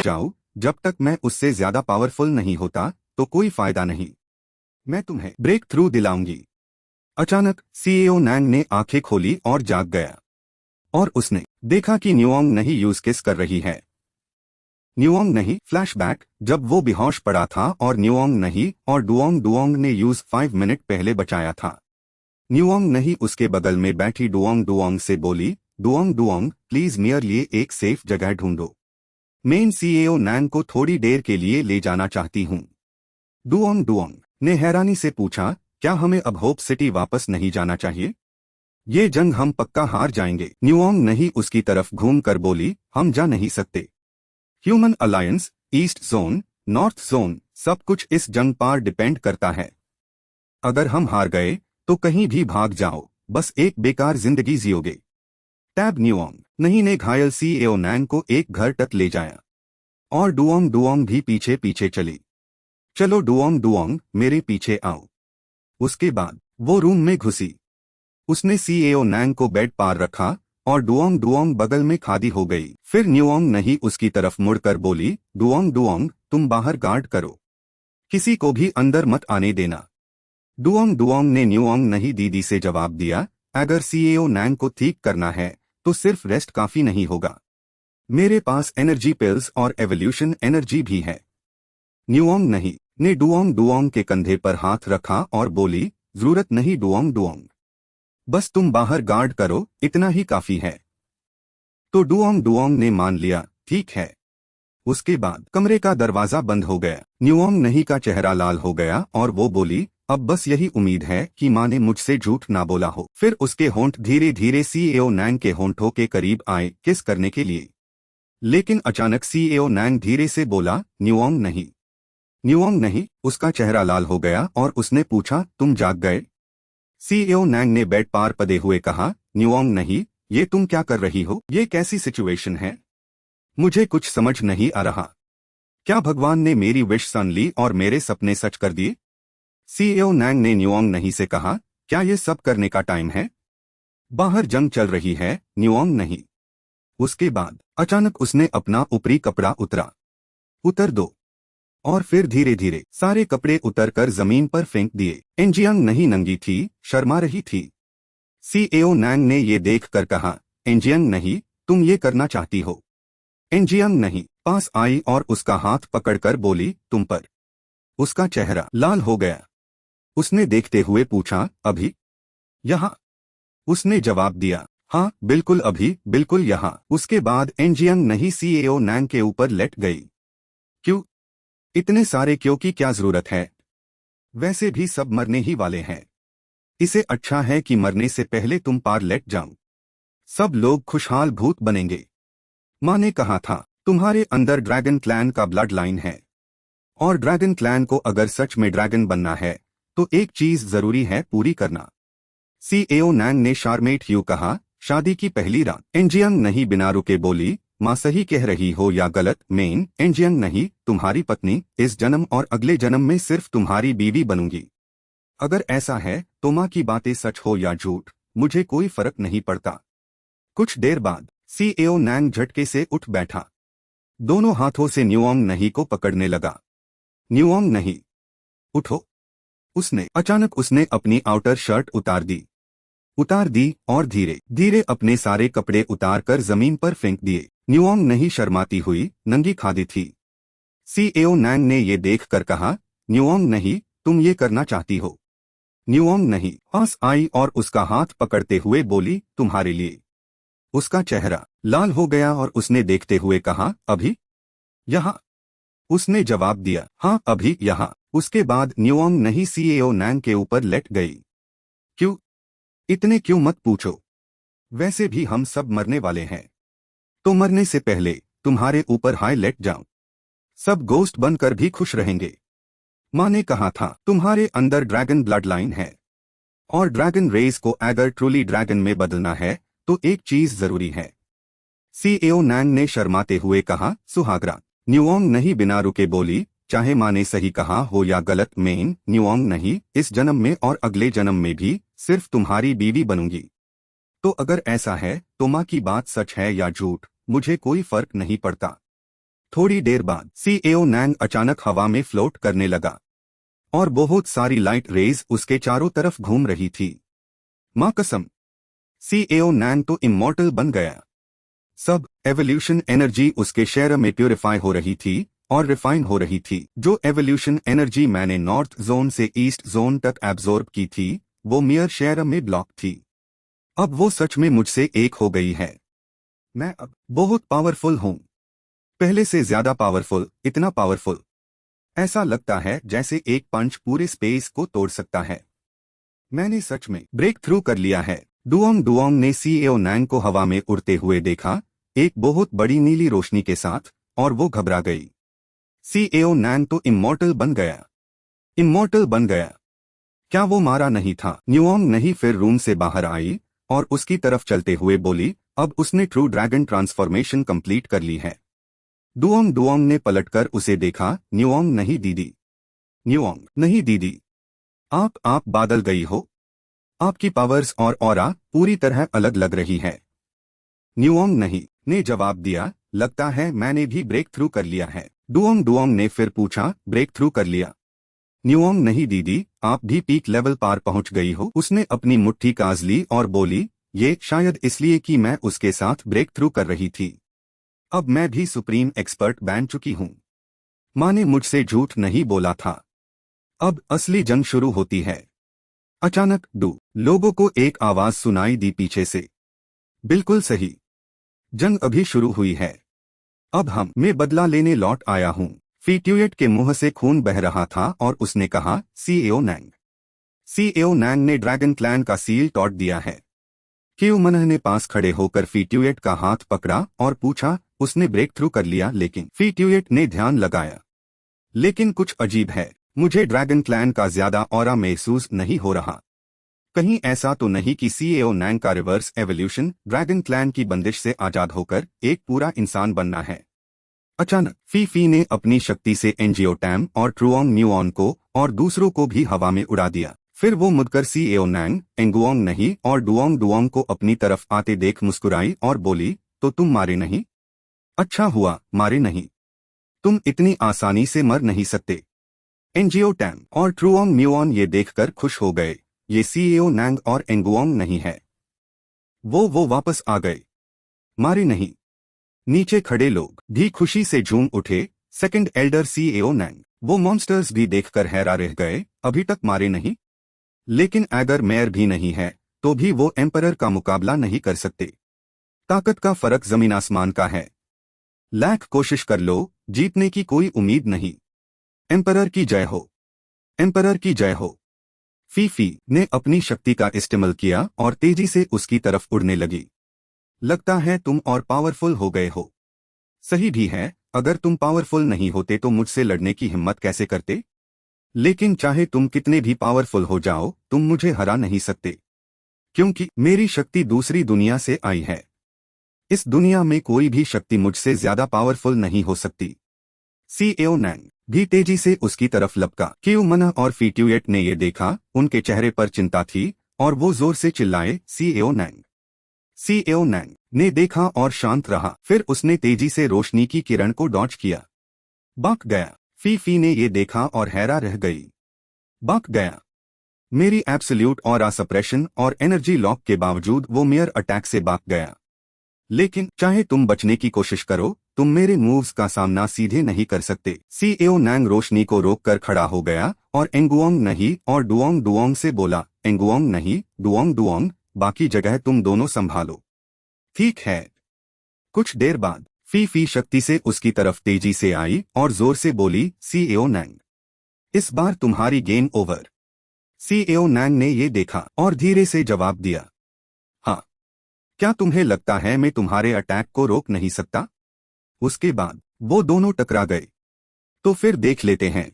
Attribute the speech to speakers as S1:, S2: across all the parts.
S1: जाओ, जब तक मैं उससे ज्यादा पावरफुल नहीं होता तो कोई फायदा नहीं। मैं तुम्हें ब्रेक थ्रू दिलाऊंगी। अचानक सीईओ नैंग ने आंखें खोली और जाग गया, और उसने देखा कि न्यूओंग नहीं यूज किस कर रही है। न्यूओंग नहीं फ्लैशबैक, जब वो बेहोश पड़ा था और न्यूओंग नहीं और डुओंग डुओंग ने यूज 5 मिनट पहले बचाया था। न्यूओंग नहीं उसके बगल में बैठी डुओंग डुओंग से बोली, डुओंग डुओंग प्लीज मेरे लिए एक सेफ जगह ढूंढो। मेन सीईओ नैंग को थोड़ी देर के लिए ले जाना चाहती हूँ। डुओंग डुओंग ने हैरानी से पूछा, क्या हमें अब होप सिटी वापस नहीं जाना चाहिए? ये जंग हम पक्का हार जाएंगे। न्यूओंग नहीं उसकी तरफ घूम कर बोली, हम जा नहीं सकते। Human alliance, east zone, north zone, सब कुछ इस जंग पर डिपेंड करता है। अगर हम हार गए तो कहीं भी भाग जाओ, बस एक बेकार जिंदगी जियोगे। टैब न्यूओंग नहीं ने घायल सीईओ नैंग को एक घर तक ले जाया, और डुओंग डुओंग भी पीछे पीछे चली। चलो डुओंग डुओंग मेरे पीछे आओ। उसके बाद वो रूम में घुसी। उसने सीईओ नैंग को बेड पार रखा और डुओंग डुओंग बगल में खादी हो गई। फिर न्यूओंग नहीं उसकी तरफ मुड़कर बोली, डुओंग डुओंग तुम बाहर गार्ड करो, किसी को भी अंदर मत आने देना। डुओंग डुओंग ने न्यूओंग नहीं दीदी से जवाब दिया, अगर सीईओ नैंग को ठीक करना है तो सिर्फ रेस्ट काफी नहीं होगा। मेरे पास एनर्जी पिल्स और एवोल्यूशन एनर्जी भी है। न्यूओंग नहीं ने डुओंग डुओंग के कंधे पर हाथ रखा और बोली, जरूरत नहीं डुओंग डुओंग, बस तुम बाहर गार्ड करो, इतना ही काफी है। तो डुओंग डुओंग ने मान लिया, ठीक है। उसके बाद कमरे का दरवाजा बंद हो गया। न्यूओंग नहीं का चेहरा लाल हो गया और वो बोली, अब बस यही उम्मीद है कि माँ ने मुझसे झूठ ना बोला हो। फिर उसके होंठ धीरे धीरे सीईओ नैंग के होंठों के करीब आए किस करने के लिए, लेकिन अचानक सीईओ नैंग धीरे से बोला, न्यूओंग नहीं। न्यूओंग नहीं उसका चेहरा लाल हो गया और उसने पूछा, तुम जाग गए? सीईओ नैंग ने बेड पार पदे हुए कहा, न्यूओंग नहीं ये तुम क्या कर रही हो? ये कैसी सिचुएशन है? मुझे कुछ समझ नहीं आ रहा। क्या भगवान ने मेरी विश सुन ली और मेरे सपने सच कर दिए? सीईओ नैंग ने न्यूओंग नहीं से कहा, क्या ये सब करने का टाइम है? बाहर जंग चल रही है। न्यूओंग नहीं। उसके बाद अचानक उसने अपना ऊपरी कपड़ा उतर दो, और फिर धीरे धीरे सारे कपड़े उतरकर जमीन पर फेंक दिए। एंजियांग नहीं नंगी थी, शर्मा रही थी। सीईओ नैंग ने ये देखकर कहा, एंजियांग नहीं तुम ये करना चाहती हो? एंजियांग नहीं पास आई और उसका हाथ पकड़कर बोली, तुम पर। उसका चेहरा लाल हो गया। उसने देखते हुए पूछा, अभी यहाँ? उसने जवाब दिया, हाँ बिल्कुल अभी, बिल्कुल यहाँ। उसके बाद एंजियांग नहीं सीईओ नैंग के ऊपर लेट गई। क्यों? इतने सारे क्यों की क्या जरूरत है? वैसे भी सब मरने ही वाले हैं। इसे अच्छा है कि मरने से पहले तुम पार लेट जाओ, सब लोग खुशहाल भूत बनेंगे। माँ ने कहा था, तुम्हारे अंदर ड्रैगन क्लैन का ब्लड लाइन है, और ड्रैगन क्लैन को अगर सच में ड्रैगन बनना है तो एक चीज जरूरी है पूरी करना। सीईओ नैंग ने शार्मेट ह्यू कहा, शादी की पहली रात। एंजियांग नहीं बिना रुके बोली, माँ सही कह रही हो या गलत? मेन एंजियांग नहीं तुम्हारी पत्नी, इस जन्म और अगले जन्म में सिर्फ तुम्हारी बीवी बनूंगी। अगर ऐसा है तो माँ की बातें सच हो या झूठ मुझे कोई फर्क नहीं पड़ता। कुछ देर बाद सीईओ नैंग झटके से उठ बैठा, दोनों हाथों से न्यूओंग नहीं को पकड़ने लगा। न्यूओंग नहीं उठो। अचानक उसने अपनी आउटर शर्ट उतार दी और धीरे धीरे अपने सारे कपड़े उतारकर जमीन पर फेंक दिए। न्यूओंग नहीं शर्माती हुई नंगी खादी थी। सीईओ नैंग ने ये देखकर कहा, न्यूओंग नहीं तुम ये करना चाहती हो? न्यूओंग नहीं पास आई और उसका हाथ पकड़ते हुए बोली, तुम्हारे लिए। उसका चेहरा लाल हो गया और उसने देखते हुए कहा, अभी यहाँ? उसने जवाब दिया, हाँ अभी यहाँ। उसके बाद न्यूओंग नहीं सीईओ नैंग के ऊपर लेट गई। क्यों? इतने क्यों मत पूछो, वैसे भी हम सब मरने वाले हैं। तो मरने से पहले तुम्हारे ऊपर हाई लेट जाऊं, सब गोस्ट बनकर भी खुश रहेंगे। माँ ने कहा था, तुम्हारे अंदर ड्रैगन ब्लड लाइन है, और ड्रैगन रेस को अगर ट्रूली ड्रैगन में बदलना है तो एक चीज जरूरी है। सीईओ नैंग ने शर्माते हुए कहा, सुहागरात। न्यूओंग नहीं बिना रुके बोली, चाहे माँ ने सही कहा हो या गलत, मेन न्यूओंग नहीं इस जन्म में और अगले जन्म में भी सिर्फ तुम्हारी बीवी बनूंगी। तो अगर ऐसा है तो माँ की बात सच है या झूठ मुझे कोई फर्क नहीं पड़ता। थोड़ी देर बाद सीएओ नैंग अचानक हवा में फ्लोट करने लगा और बहुत सारी लाइट रेज उसके चारों तरफ घूम रही थी। मां कसम, सीएओ नैंग तो इमॉर्टल बन गया। सब एवोल्यूशन एनर्जी उसके शरीर में प्यूरिफाई हो रही थी और रिफाइन हो रही थी। जो एवोल्यूशन एनर्जी मैंने नॉर्थ जोन से ईस्ट जोन तक एब्जॉर्ब की थी, वो मेरे शरीर में ब्लॉक थी। अब वो सच में मुझसे एक हो गई है। मैं अब बहुत पावरफुल हूं, पहले से ज्यादा पावरफुल, इतना पावरफुल ऐसा लगता है जैसे एक पंच पूरे स्पेस को तोड़ सकता है। मैंने सच में ब्रेक थ्रू कर लिया है। डुओंग डुओंग ने सीएओ नैंग को हवा में उड़ते हुए देखा, एक बहुत बड़ी नीली रोशनी के साथ, और वो घबरा गई। सीएओ नैंग तो इमॉर्टल बन गया। इमॉर्टल बन गया। क्या वो मारा नहीं था? न्यूओंग नहीं फिर रूम से बाहर आई और उसकी तरफ चलते हुए बोली, अब उसने ट्रू ड्रैगन ट्रांसफॉर्मेशन कंप्लीट कर ली है। डुओंग डुओंग ने पलटकर उसे देखा। न्यूओंग नहीं दीदी। न्यूओंग नहीं दीदी, आप बादल गई हो। आपकी पावर्स और ऑरा पूरी तरह अलग लग रही है। न्यूओंग नहीं ने जवाब दिया, लगता है मैंने भी ब्रेक थ्रू कर लिया है। डुओंग डुओंग ने फिर पूछा, ब्रेक थ्रू कर लिया? न्यूओंग नहीं दीदी, आप भी पीक लेवल पार पहुंच गई हो। उसने अपनी मुट्ठी काज ली और बोली, ये शायद इसलिए कि मैं उसके साथ ब्रेक थ्रू कर रही थी। अब मैं भी सुप्रीम एक्सपर्ट बन चुकी हूं। मां ने मुझसे झूठ नहीं बोला था। अब असली जंग शुरू होती है। अचानक लोगों को एक आवाज सुनाई दी पीछे से। बिल्कुल सही, जंग अभी शुरू हुई है। अब मैं बदला लेने लौट आया हूं। फीट्यूएट के मुंह से खून बह रहा था और उसने कहा, सीएओ नैंग। सीएओ नैंग ने ड्रैगन क्लैन का सील तोड़ दिया है। क्यूमनह ने पास खड़े होकर फीट्यूएट का हाथ पकड़ा और पूछा, उसने ब्रेक थ्रू कर लिया? लेकिन फीट्यूएट ने ध्यान लगाया। लेकिन कुछ अजीब है, मुझे ड्रैगन क्लैन का ज्यादा ऑरा महसूस नहीं हो रहा। कहीं ऐसा तो नहीं कि सीएओ नैंग का रिवर्स एवोल्यूशन ड्रैगन क्लैन की बंदिश से आजाद होकर एक पूरा इंसान बनना है? अचानक फीफी ने अपनी शक्ति से एंजियोटैम और ट्रुओंग न्यूऑन को और दूसरों को भी हवा में उड़ा दिया। फिर वो मुड़कर सीएओ नैंग, एंगुओंग नहीं और डुओंग डुओंग को अपनी तरफ आते देख मुस्कुराई और बोली, तो तुम मारे नहीं? अच्छा हुआ मारे नहीं, तुम इतनी आसानी से मर नहीं सकते। एंजियोटैम और ट्रुओंग न्यूऑन ये देखकर खुश हो गए, ये सीएओ नैंग और एंगुओंग नहीं है। वो वापस आ गए, मारे नहीं। नीचे खड़े लोग भी खुशी से झूम उठे। सेकंड एल्डर सीएओ नैंग, वो मॉन्स्टर्स भी देखकर हैरान रह गए, अभी तक मारे नहीं। लेकिन अगर मेयर भी नहीं है तो भी वो एम्परर का मुकाबला नहीं कर सकते। ताकत का फर्क जमीन आसमान का है। लाख कोशिश कर लो, जीतने की कोई उम्मीद नहीं। एम्परर की जय हो, एम्परर की जय हो। फीफी ने अपनी शक्ति का इस्तेमाल किया और तेजी से उसकी तरफ उड़ने लगी। लगता है तुम और पावरफुल हो गए हो। सही भी है, अगर तुम पावरफुल नहीं होते तो मुझसे लड़ने की हिम्मत कैसे करते? लेकिन चाहे तुम कितने भी पावरफुल हो जाओ, तुम मुझे हरा नहीं सकते, क्योंकि मेरी शक्ति दूसरी दुनिया से आई है। इस दुनिया में कोई भी शक्ति मुझसे ज्यादा पावरफुल नहीं हो सकती। सीएओ नैंग भी तेजी से उसकी तरफ लपका। क्यूमनह और फीट्यूएट ने यह देखा, उनके चेहरे पर चिंता थी और वो जोर से चिल्लाए, सीएओ नैंग। सीएओ नैंग ने देखा और शांत रहा। फिर उसने तेजी से रोशनी की किरण को डॉच किया। बक गया। फीफी ने ये देखा और हैरान रह गई। बक गया। मेरी एब्सोल्यूट ऑरा सप्रेशन और एनर्जी लॉक के बावजूद वो मेयर अटैक से बक गया। लेकिन चाहे तुम बचने की कोशिश करो, तुम मेरे मूव्स का सामना सीधे नहीं कर सकते। सीएओ नैंग रोशनी को रोककर खड़ा हो गया और एंगुओंग नहीं और डुओंग डुओंग से बोला, एंगुओंग नहीं, डुओंग डुओंग, बाकी जगह तुम दोनों संभालो। ठीक है। कुछ देर बाद फीफी शक्ति से उसकी तरफ तेजी से आई और जोर से बोली, सीएओ नैंग, इस बार तुम्हारी गेम ओवर। सीएओ नैंग ने ये देखा और धीरे से जवाब दिया, हाँ। क्या तुम्हें लगता है मैं तुम्हारे अटैक को रोक नहीं सकता? उसके बाद वो दोनों टकरा गए। तो फिर देख लेते हैं।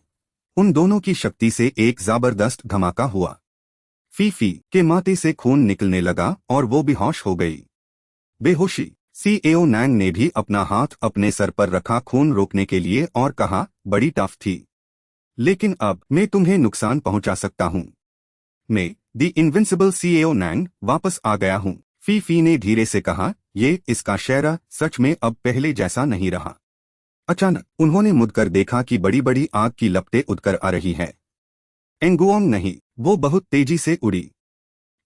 S1: उन दोनों की शक्ति से एक जबरदस्त धमाका हुआ। फीफी के माथे से खून निकलने लगा और वो बेहोश हो गई। बेहोशी। सीएओ नैंग ने भी अपना हाथ अपने सर पर रखा खून रोकने के लिए और कहा, बड़ी टफ थी, लेकिन अब मैं तुम्हें नुकसान पहुंचा सकता हूं। मैं द इनविंसिबल सीएओ नैंग वापस आ गया हूं। फीफी ने धीरे से कहा, ये इसका चेहरा सच में अब पहले जैसा नहीं रहा। अचानक उन्होंने मुड़कर देखा कि बड़ी बड़ी आग की लपटें उठकर आ रही हैं। एंगुओंग नहीं, वो बहुत तेजी से उड़ी।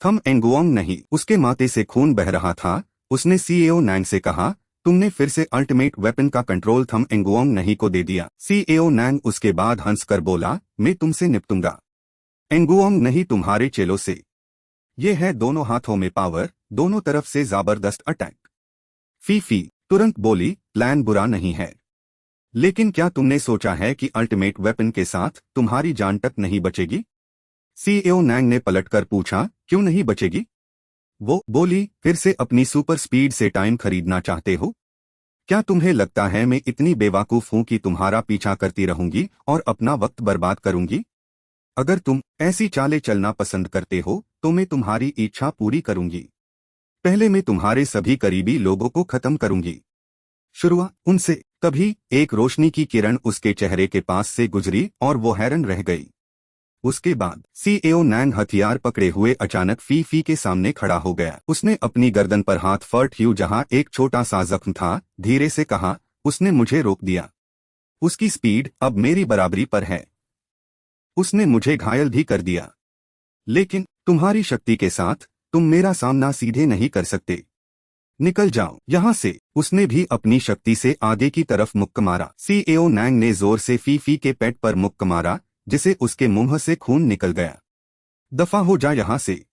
S1: थम एंगुओंग नहीं, उसके माथे से खून बह रहा था। उसने सीएओ नैंग से कहा, तुमने फिर से अल्टीमेट वेपन का कंट्रोल थम एंगुओंग नहीं को दे दिया। सीएओ नैंग उसके बाद हंसकर बोला, मैं तुमसे निपटूंगा। एंगुओंग नहीं तुम्हारे चेलों से। ये है दोनों हाथों में पावर, दोनों तरफ से जबरदस्त अटैक। फीफी तुरंत बोली, प्लान बुरा नहीं है, लेकिन क्या तुमने सोचा है कि अल्टीमेट वेपन के साथ तुम्हारी जान तक नहीं बचेगी? सीएओ नैंग ने पलटकर पूछा, क्यों नहीं बचेगी? वो बोली, फिर से अपनी सुपर स्पीड से टाइम खरीदना चाहते हो? क्या तुम्हें लगता है मैं इतनी बेवकूफ हूं कि तुम्हारा पीछा करती रहूंगी और अपना वक्त बर्बाद करूंगी? अगर तुम ऐसी चालें चलना पसंद करते हो तो मैं तुम्हारी इच्छा पूरी करूंगी। पहले मैं तुम्हारे सभी करीबी लोगों को खत्म करूंगी। शुरुआत उनसे। तभी एक रोशनी की किरण उसके चेहरे के पास से गुजरी और वो हैरान रह गई। उसके बाद सीएओ नैंग हथियार पकड़े हुए अचानक फीफी के सामने खड़ा हो गया। उसने अपनी गर्दन पर हाथ फर्ट ह्यू जहां एक छोटा सा जख्म था, धीरे से कहा, उसने मुझे रोक दिया। उसकी स्पीड अब मेरी बराबरी पर है। उसने मुझे घायल भी कर दिया। लेकिन तुम्हारी शक्ति के साथ तुम मेरा सामना सीधे नहीं कर सकते। निकल जाओ यहाँ से। उसने भी अपनी शक्ति से आगे की तरफ मुक्का मारा। सीएओ नैंग ने जोर से फीफी के पेट पर मुक्का मारा, जिसे उसके मुंह से खून निकल गया। दफा हो जा यहाँ से।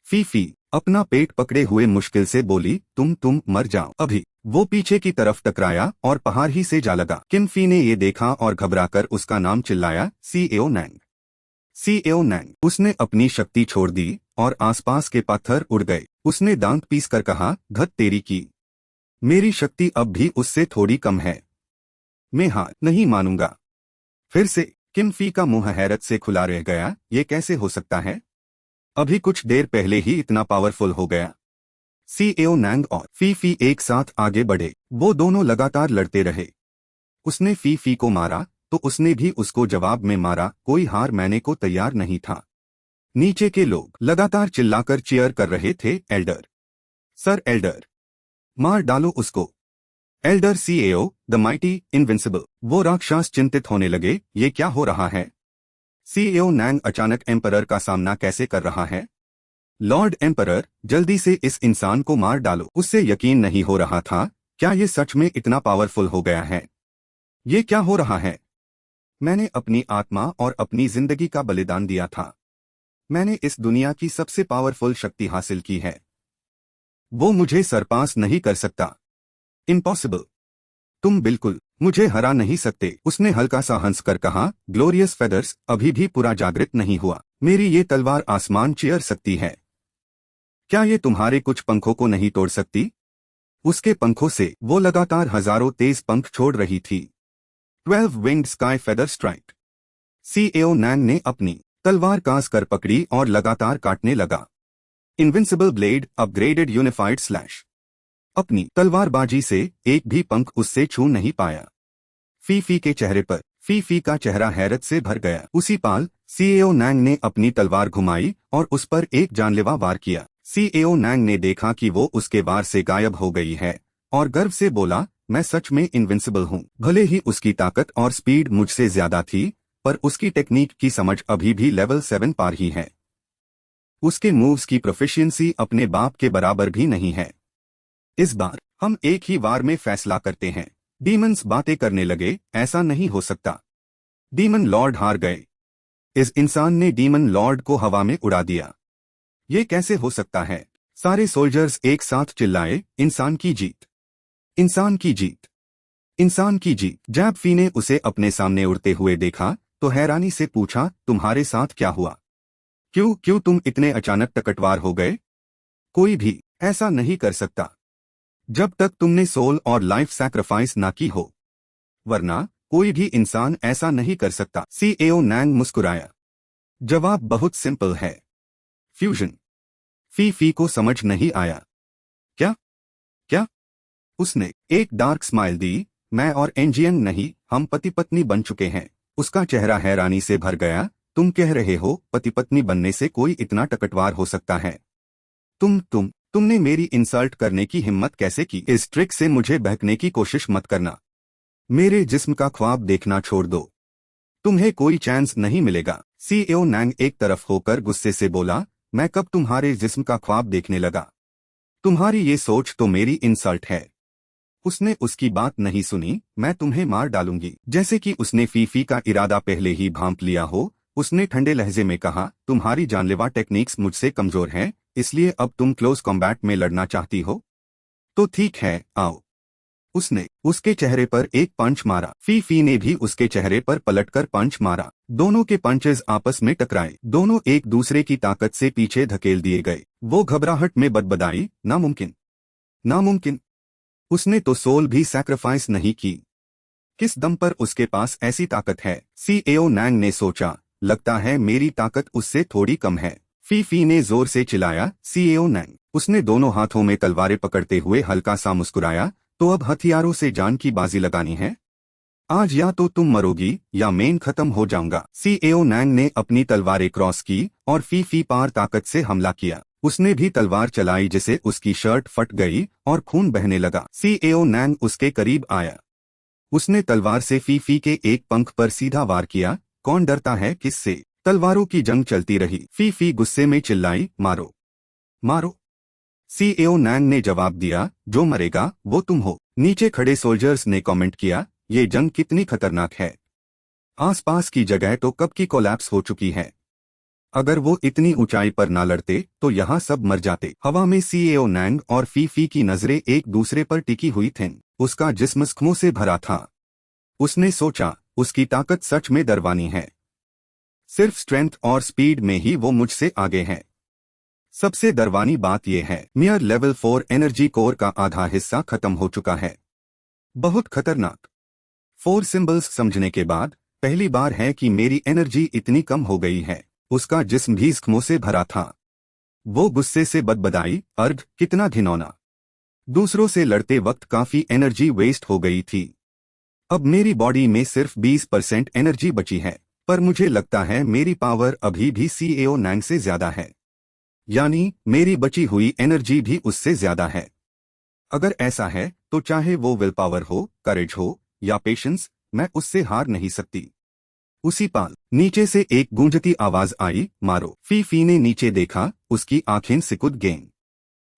S1: फीफी अपना पेट पकड़े हुए मुश्किल से बोली, तुम मर जाओ अभी। वो पीछे की तरफ टकराया और पहाड़ ही से जा लगा। किम फी ने ये देखा और घबराकर उसका नाम चिल्लाया, सीएओ नैंग। सीएओ नैंग। उसने अपनी शक्ति छोड़ दी और आसपास के पत्थर उड़ गए। उसने दांत पीस कर कहा, धत तेरी की। मेरी शक्ति अब भी उससे थोड़ी कम है। मैं हार नहीं मानूंगा। फिर से किम फी का मुंह हैरत से खुला रह गया। ये कैसे हो सकता है? अभी कुछ देर पहले ही इतना पावरफुल हो गया। सीएओ नैंग और फीफी एक साथ आगे बढ़े। वो दोनों लगातार लड़ते रहे। उसने फीफी को मारा तो उसने भी उसको जवाब में मारा। कोई हार मानने को तैयार नहीं था। नीचे के लोग लगातार चिल्लाकर चीयर कर रहे थे, एल्डर सर, एल्डर मार डालो उसको। Elder CAO the mighty invincible. वो राक्षस चिंतित होने लगे, ये क्या हो रहा है? सीएओ नैंग अचानक एम्परर का सामना कैसे कर रहा है? लॉर्ड एम्परर, जल्दी से इस इंसान को मार डालो। उससे यकीन नहीं हो रहा था, क्या ये सच में इतना पावरफुल हो गया है? ये क्या हो रहा है? मैंने अपनी आत्मा और अपनी जिंदगी का बलिदान दिया था। मैंने इस दुनिया की सबसे पावरफुल शक्ति हासिल की है। वो मुझे सरपास नहीं कर सकता। इम्पॉसिबल। तुम बिल्कुल मुझे हरा नहीं सकते। उसने हल्का सा हंसकर कहा, ग्लोरियस फेदर्स अभी भी पूरा जागृत नहीं हुआ। मेरी ये तलवार आसमान चीर सकती है। क्या ये तुम्हारे कुछ पंखों को नहीं तोड़ सकती? उसके पंखों से वो लगातार हजारों तेज पंख छोड़ रही थी। 12 winged sky feather strike. Xiao नैंग ने अपनी तलवार कास कर पकड़ी और लगातार काटने लगा। Invincible blade upgraded unified slash. अपनी तलवारबाजी से एक भी पंख उससे छू नहीं पाया। फीफी के चेहरे पर फीफी का चेहरा हैरत से भर गया। उसी पाल सीएओ नैंग ने अपनी तलवार घुमाई और उस पर एक जानलेवा वार किया। सीएओ नैंग ने देखा कि वो उसके वार से गायब हो गई है और गर्व से बोला, मैं सच में इनविंसिबल हूँ। भले ही उसकी ताकत और स्पीड मुझसे ज्यादा थी, पर उसकी टेक्निक की समझ अभी भी लेवल 7 पार ही है। उसके मूव्स की प्रोफिशिएंसी अपने बाप के बराबर भी नहीं है। इस बार हम एक ही वार में फैसला करते हैं। डीमंस बातें करने लगे, ऐसा नहीं हो सकता। डीमन लॉर्ड हार गए। इस इंसान ने डीमन लॉर्ड को हवा में उड़ा दिया। ये कैसे हो सकता है? सारे सोल्जर्स एक साथ चिल्लाए, इंसान की जीत, इंसान की जीत, इंसान की जीत। जब फी ने उसे अपने सामने उड़ते हुए देखा तो हैरानी से पूछा, तुम्हारे साथ क्या हुआ? क्यों तुम इतने अचानक टकटवार हो गए? कोई भी ऐसा नहीं कर सकता जब तक तुमने सोल और लाइफ सैक्रिफाइस ना की हो, वरना कोई भी इंसान ऐसा नहीं कर सकता। सीएओ नैंग मुस्कुराया। जवाब बहुत सिंपल है, फ्यूजन। फी को समझ नहीं आया। क्या क्या? उसने एक डार्क स्माइल दी। मैं और एंजियन नहीं, हम पति पत्नी बन चुके हैं। उसका चेहरा हैरानी से भर गया। तुम कह रहे हो पति पत्नी बनने से कोई इतना टकटवार हो सकता है? तुमने मेरी इंसल्ट करने की हिम्मत कैसे की? इस ट्रिक से मुझे बहकने की कोशिश मत करना। मेरे जिस्म का ख्वाब देखना छोड़ दो, तुम्हें कोई चांस नहीं मिलेगा। सीईओ नैंग एक तरफ होकर गुस्से से बोला, मैं कब तुम्हारे जिस्म का ख्वाब देखने लगा? तुम्हारी ये सोच तो मेरी इंसल्ट है। उसने उसकी बात नहीं सुनी। मैं तुम्हें मार डालूंगी। जैसे कि उसने फीफी का इरादा पहले ही भांप लिया हो, उसने ठंडे लहजे में कहा, तुम्हारी जानलेवा टेक्निक्स मुझसे कमजोर हैं, इसलिए अब तुम क्लोज कॉम्बैट में लड़ना चाहती हो? तो ठीक है, आओ। उसने उसके चेहरे पर एक पंच मारा। फीफी ने भी उसके चेहरे पर पलटकर पंच मारा। दोनों के पंचेस आपस में टकराए। दोनों एक दूसरे की ताकत से पीछे धकेल दिए गए। वो घबराहट में बदबदाई, नामुमकिन, नामुमकिन। उसने तो सोल भी सैक्रिफाइस नहीं की। किस दम पर उसके पास ऐसी ताकत है? सीईओ नैंग ने सोचा, लगता है मेरी ताकत उससे थोड़ी कम है। फीफी ने जोर से चिल्लाया, सीईओ नैंग। उसने दोनों हाथों में तलवारें पकड़ते हुए हल्का सा मुस्कुराया, तो अब हथियारों से जान की बाजी लगानी है? आज या तो तुम मरोगी या मैं खत्म हो जाऊंगा। सीईओ नैंग ने अपनी तलवारें क्रॉस की और फीफी पार ताकत से हमला किया। उसने भी तलवार चलाई जिसे उसकी शर्ट फट गई और खून बहने लगा। सीईओ नैंग उसके करीब आया। उसने तलवार से फीफी के एक पंख पर सीधा वार किया। कौन डरता है किससे? तलवारों की जंग चलती रही। फीफी गुस्से में चिल्लाई, मारो, मारो। सीईओ नैंग ने जवाब दिया, जो मरेगा वो तुम हो। नीचे खड़े सोल्जर्स ने कमेंट किया, ये जंग कितनी खतरनाक है। आसपास की जगह तो कब की कोलैप्स हो चुकी है। अगर वो इतनी ऊंचाई पर ना लड़ते तो यहाँ सब मर जाते। हवा में सीईओ नैंग और फीफी की नजरें एक दूसरे पर टिकी हुई थीं। उसका जिस्म जख्मों से भरा था। उसने सोचा, उसकी ताकत सच में डरवानी है। सिर्फ स्ट्रेंथ और स्पीड में ही वो मुझसे आगे है। सबसे डरवानी बात यह है, नियर लेवल 4 एनर्जी कोर का आधा हिस्सा खत्म हो चुका है। बहुत खतरनाक। 4 सिंबल्स समझने के बाद पहली बार है कि मेरी एनर्जी इतनी कम हो गई है। उसका जिस्म भी जख्मों से भरा था। वो गुस्से से बदबदाई, अर्ग, कितना घिनौना। दूसरों से लड़ते वक्त काफी एनर्जी वेस्ट हो गई थी। अब मेरी बॉडी में सिर्फ 20% एनर्जी बची है, पर मुझे लगता है मेरी पावर अभी भी सीईओ नैंग से ज्यादा है। यानी मेरी बची हुई एनर्जी भी उससे ज्यादा है। अगर ऐसा है तो चाहे वो विल पावर हो, करेज हो या पेशेंस, मैं उससे हार नहीं सकती। उसी पाल नीचे से एक गूंजती आवाज आई, मारो। फीफी ने नीचे देखा, उसकी आंखें सिकुड़ गईं।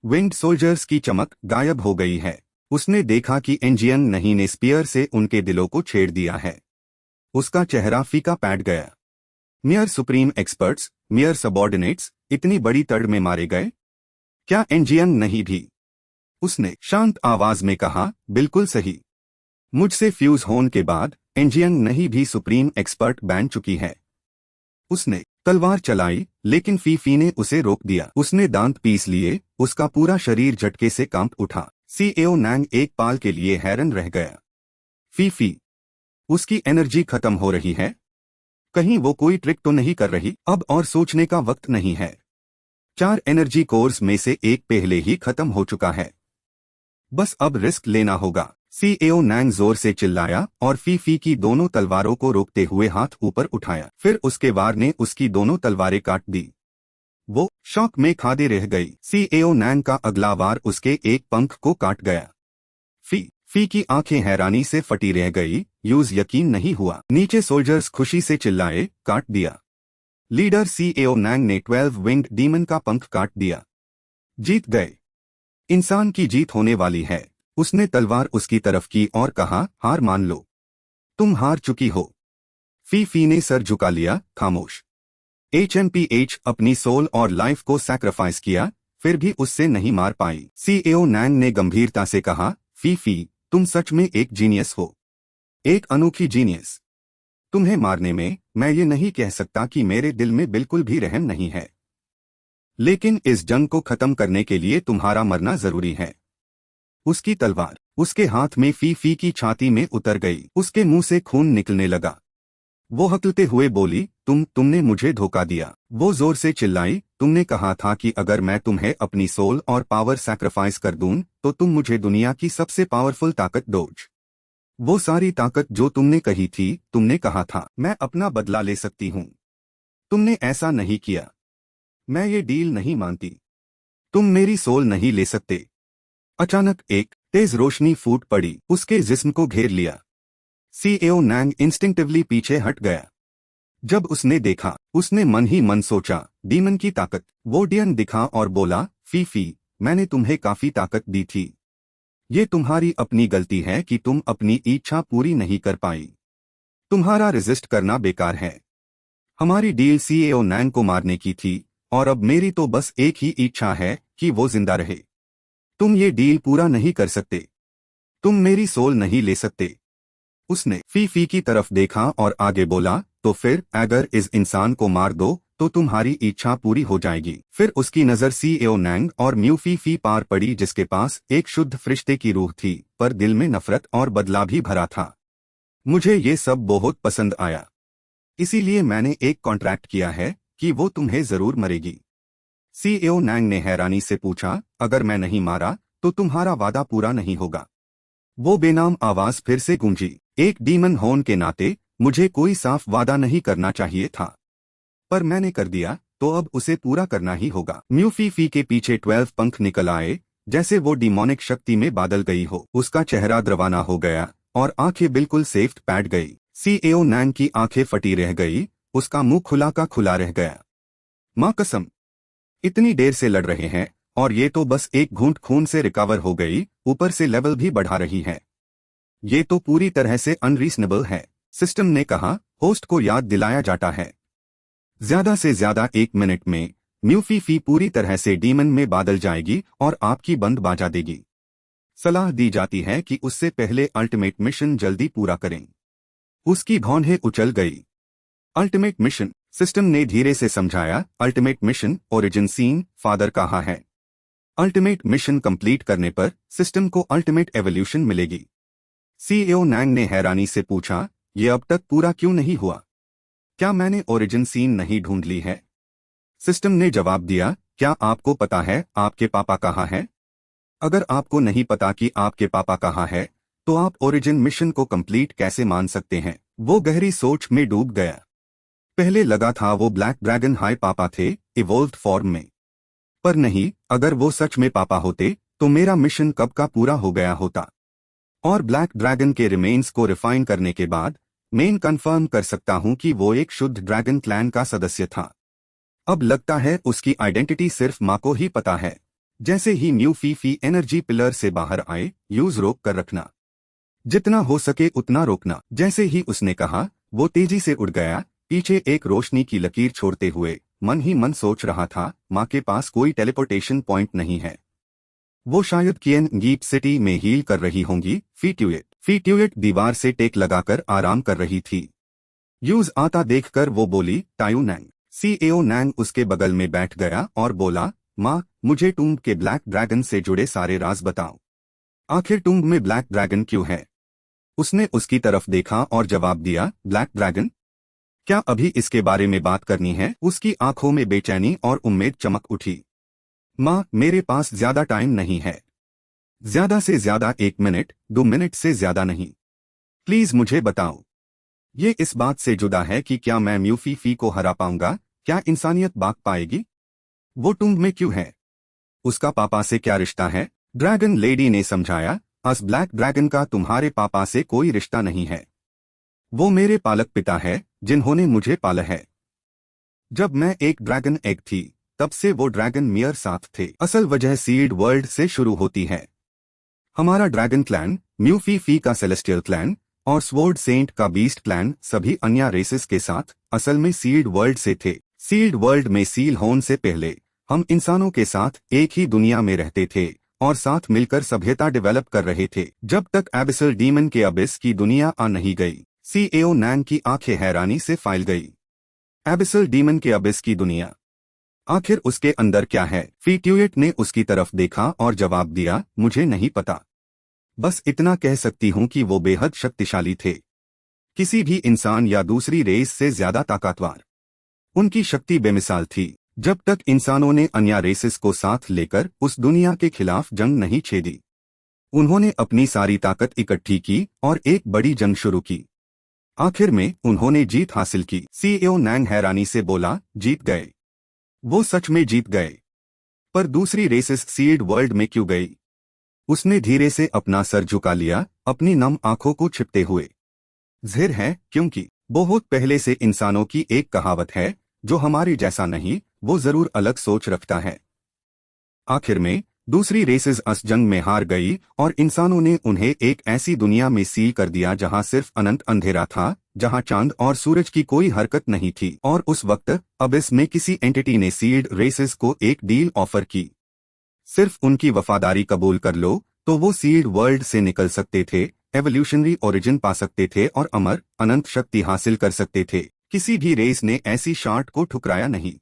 S1: विंड सोल्जर्स की चमक गायब हो गई है। उसने देखा कि एंजियन नहीं ने स्पीयर से उनके दिलों को छेड़ दिया है। उसका चेहरा फीका पैट गया। Mayor supreme experts, mayor subordinates इतनी बड़ी तड़ में मारे गए? क्या एंजियन नहीं भी? उसने शांत आवाज में कहा, बिल्कुल सही। मुझसे फ्यूज होने के बाद एंजियन नहीं भी सुप्रीम एक्सपर्ट बन चुकी है। उसने तलवार चलाई, लेकिन फीफी ने उसे रोक दिया। उसने दांत पीस लिए। उसका पूरा शरीर झटके से कांप उठा। सीईओ नैंग एक पाल के लिए हैरान रह गया। फीफी, उसकी एनर्जी खत्म हो रही है। कहीं वो कोई ट्रिक तो नहीं कर रही? अब और सोचने का वक्त नहीं है। 4 एनर्जी कोर्स में से एक पहले ही खत्म हो चुका है। बस अब रिस्क लेना होगा। सीईओ नैंग जोर से चिल्लाया और फीफी की दोनों तलवारों को रोकते हुए हाथ ऊपर उठाया। फिर उसके वार ने उसकी दोनों तलवारें काट दी। वो शॉक में खादे रह गई। सीईओ नैंग का अगला वार उसके एक पंख को काट गया। फी की आंखें हैरानी से फटी रह गई। यूज यकीन नहीं हुआ। नीचे सोल्जर्स खुशी से चिल्लाए, काट दिया। लीडर सीईओ नैंग ने 12 विंड डीमन का पंख काट दिया। जीत गए। इंसान की जीत होने वाली है। उसने तलवार उसकी तरफ की और कहा, हार मान लो, तुम हार चुकी हो। फी ने सर झुका लिया, खामोश। HMPH अपनी सोल और लाइफ को सैक्रिफाइस किया, फिर भी उससे नहीं मार पाई। सीईओ नैंग ने गंभीरता से कहा, फी तुम सच में एक जीनियस हो, एक अनोखी जीनियस। तुम्हें मारने में मैं ये नहीं कह सकता कि मेरे दिल में बिल्कुल भी रहम नहीं है, लेकिन इस जंग को खत्म करने के लिए तुम्हारा मरना जरूरी है। उसकी तलवार उसके हाथ में फी की छाती में उतर गई। उसके मुंह से खून निकलने लगा। वो हकलते हुए बोली, तुमने मुझे धोखा दिया। वो जोर से चिल्लाई, तुमने कहा था कि अगर मैं तुम्हें अपनी सोल और पावर सैक्रिफाइस कर दूं तो तुम मुझे दुनिया की सबसे पावरफुल ताकत दोगे। वो सारी ताकत जो तुमने कही थी, तुमने कहा था मैं अपना बदला ले सकती हूं। तुमने ऐसा नहीं किया। मैं ये डील नहीं मानती। तुम मेरी सोल नहीं ले सकते। अचानक एक तेज रोशनी फूट पड़ी, उसके जिस्म को घेर लिया। सीएओ नैंग इंस्टिंक्टिवली पीछे हट गया। जब उसने देखा, उसने मन ही मन सोचा, डीमन की ताकत। वो डियन दिखा और बोला, फीफी, मैंने तुम्हें काफी ताकत दी थी। ये तुम्हारी अपनी गलती है कि तुम अपनी इच्छा पूरी नहीं कर पाई। तुम्हारा रेजिस्ट करना बेकार है। हमारी डील सीएओ नैंग को मारने की थी, और अब मेरी तो बस एक ही इच्छा है कि वो जिंदा रहे। तुम ये डील पूरा नहीं कर सकते। तुम मेरी सोल नहीं ले सकते। उसने फीफी की तरफ देखा और आगे बोला, तो फिर अगर इस इंसान को मार दो तो तुम्हारी इच्छा पूरी हो जाएगी। फिर उसकी नजर सीएओ नैंग और म्यू फीफी पार पड़ी, जिसके पास एक शुद्ध फरिश्ते की रूह थी, पर दिल में नफरत और बदला भी भरा था। मुझे ये सब बहुत पसंद आया, इसीलिए मैंने एक कॉन्ट्रैक्ट किया है कि वो तुम्हें जरूर मरेगी। सीएओ नैंग ने हैरानी से पूछा, अगर मैं नहीं मारा तो तुम्हारा वादा पूरा नहीं होगा। वो बेनाम आवाज फिर से गूंजी। एक डीमन होने के नाते मुझे कोई साफ वादा नहीं करना चाहिए था, पर मैंने कर दिया, तो अब उसे पूरा करना ही होगा। म्यू फीफी के पीछे 12 पंख निकल आए, जैसे वो डिमोनिक शक्ति में बादल गई हो। उसका चेहरा द्रवाना हो गया और आंखें बिल्कुल सेफ्ट बैठ गई। सीएओ नैंग की आंखें फटी रह गई, उसका मुंह खुला का खुला रह गया। मां कसम, इतनी देर से लड़ रहे हैं और ये तो बस एक घूंट खून से रिकवर हो गई, ऊपर से लेवल भी बढ़ा रही है। ये तो पूरी तरह से अनरीजनेबल है। सिस्टम ने कहा, होस्ट को याद दिलाया जाता है। ज्यादा से ज्यादा 1 मिनट में म्यू फीफी पूरी तरह से डीमन में बादल जाएगी और आपकी बंद बाजा देगी। सलाह दी जाती है कि उससे पहले अल्टीमेट मिशन जल्दी पूरा करें। उसकी भौंहें उछल गई। अल्टीमेट मिशन, सिस्टम ने धीरे से समझाया। Ultimate mission origin seen father कहा है। अल्टीमेट मिशन कंप्लीट करने पर सिस्टम को अल्टीमेट एवोल्यूशन मिलेगी। सीएओ नैंग ने हैरानी से पूछा, ये अब तक पूरा क्यों नहीं हुआ? क्या मैंने ओरिजिन सीन नहीं ढूंढ ली है? सिस्टम ने जवाब दिया, क्या आपको पता है आपके पापा कहाँ है? अगर आपको नहीं पता कि आपके पापा कहाँ है, तो आप ओरिजिन मिशन को कंप्लीट कैसे मान सकते हैं? वो गहरी सोच में डूब गया। पहले लगा था वो ब्लैक ड्रैगन हाई पापा थे, इवोल्व्ड फॉर्म में। पर नहीं, अगर वो सच में पापा होते तो मेरा मिशन कब का पूरा हो गया होता। और ब्लैक ड्रैगन के रिमेन्स को रिफाइन करने के बाद मैं कंफर्म कर सकता हूं कि वो एक शुद्ध ड्रैगन क्लैन का सदस्य था। अब लगता है उसकी आइडेंटिटी सिर्फ माँ को ही पता है। जैसे ही म्यू फीफी एनर्जी पिलर से बाहर आए, यूज रोक कर रखना, जितना हो सके उतना रोकना। जैसे ही उसने कहा, वो तेजी से उड़ गया, पीछे एक रोशनी की लकीर छोड़ते हुए। मन ही मन सोच रहा था, माँ के पास कोई टेलीपोर्टेशन पॉइंट नहीं है। वो शायद कियन गीप सिटी में हील कर रही होंगी। फीट्यूएट दीवार से टेक लगाकर आराम कर रही थी। यूज आता देखकर वो बोली, टायू नैंग। सीएओ नैंग उसके बगल में बैठ गया और बोला, माँ, मुझे टूम्ब के ब्लैक ड्रैगन से जुड़े सारे राज बताओ। आखिर टूम्ब में ब्लैक ड्रैगन क्यों है? उसने उसकी तरफ देखा और जवाब दिया, ब्लैक ड्रैगन? क्या अभी इसके बारे में बात करनी है? उसकी आंखों में बेचैनी और उम्मीद चमक उठी। माँ, मेरे पास ज्यादा टाइम नहीं है। ज्यादा से ज्यादा 1 मिनट, 2 मिनट से ज्यादा नहीं। प्लीज मुझे बताओ। ये इस बात से जुदा है कि क्या मैं म्यू फीफी को हरा पाऊंगा? क्या इंसानियत बाग पाएगी? वो टूम्ब में क्यों है? उसका पापा से क्या रिश्ता है? ड्रैगन लेडी ने समझाया, अस ब्लैक ड्रैगन का तुम्हारे पापा से कोई रिश्ता नहीं है। वो मेरे पालक पिता है, जिन्होंने मुझे पाला है। जब मैं एक ड्रैगन एग थी, तब से वो ड्रैगन मेयर साथ थे। असल वजह सीड वर्ल्ड से शुरू होती है। हमारा ड्रैगन क्लैन, म्यू फीफी का सेलेस्टियल क्लैन और स्वॉर्ड सेंट का बीस्ट क्लैन सभी अन्य रेसेस के साथ असल में सील्ड वर्ल्ड से थे। सील्ड वर्ल्ड में सील होने से पहले हम इंसानों के साथ एक ही दुनिया में रहते थे और साथ मिलकर सभ्यता डेवलप कर रहे थे, जब तक एबिसल डीमन के अबिस की दुनिया आ नहीं गई। सीएओ नैंग की आंखें हैरानी से फैल गई। एबिसल डीमन के अबिस की दुनिया, आखिर उसके अंदर क्या है? फीट्यूएट ने उसकी तरफ देखा और जवाब दिया, मुझे नहीं पता। बस इतना कह सकती हूँ कि वो बेहद शक्तिशाली थे, किसी भी इंसान या दूसरी रेस से ज्यादा ताकतवर। उनकी शक्ति बेमिसाल थी। जब तक इंसानों ने अन्य रेसेस को साथ लेकर उस दुनिया के खिलाफ जंग नहीं छेड़ी, उन्होंने अपनी सारी ताकत इकट्ठी की और एक बड़ी जंग शुरू की। आखिर में उन्होंने जीत हासिल की। सीएओ नैंग हैरानी से बोला, जीत गए? वो सच में जीत गए? पर दूसरी रेसेस सील्ड वर्ल्ड में क्यों गई? उसने धीरे से अपना सर झुका लिया, अपनी नम आंखों को छिपते हुए। ज़ाहिर है, क्योंकि बहुत पहले से इंसानों की एक कहावत है, जो हमारे जैसा नहीं, वो जरूर अलग सोच रखता है। आखिर में दूसरी रेसेस अस जंग में हार गई और इंसानों ने उन्हें एक ऐसी दुनिया में सील कर दिया जहां सिर्फ अनंत अंधेरा था, जहां चांद और सूरज की कोई हरकत नहीं थी। और उस वक्त अबिस में किसी एंटिटी ने सील्ड रेसेस को एक डील ऑफर की। सिर्फ उनकी वफादारी कबूल कर लो तो वो सील्ड वर्ल्ड से निकल सकते थे, एवोल्यूशनरी ओरिजिन पा सकते थे और अमर अनंत शक्ति हासिल कर सकते थे। किसी भी रेस ने ऐसी शार्ट को ठुकराया नहीं।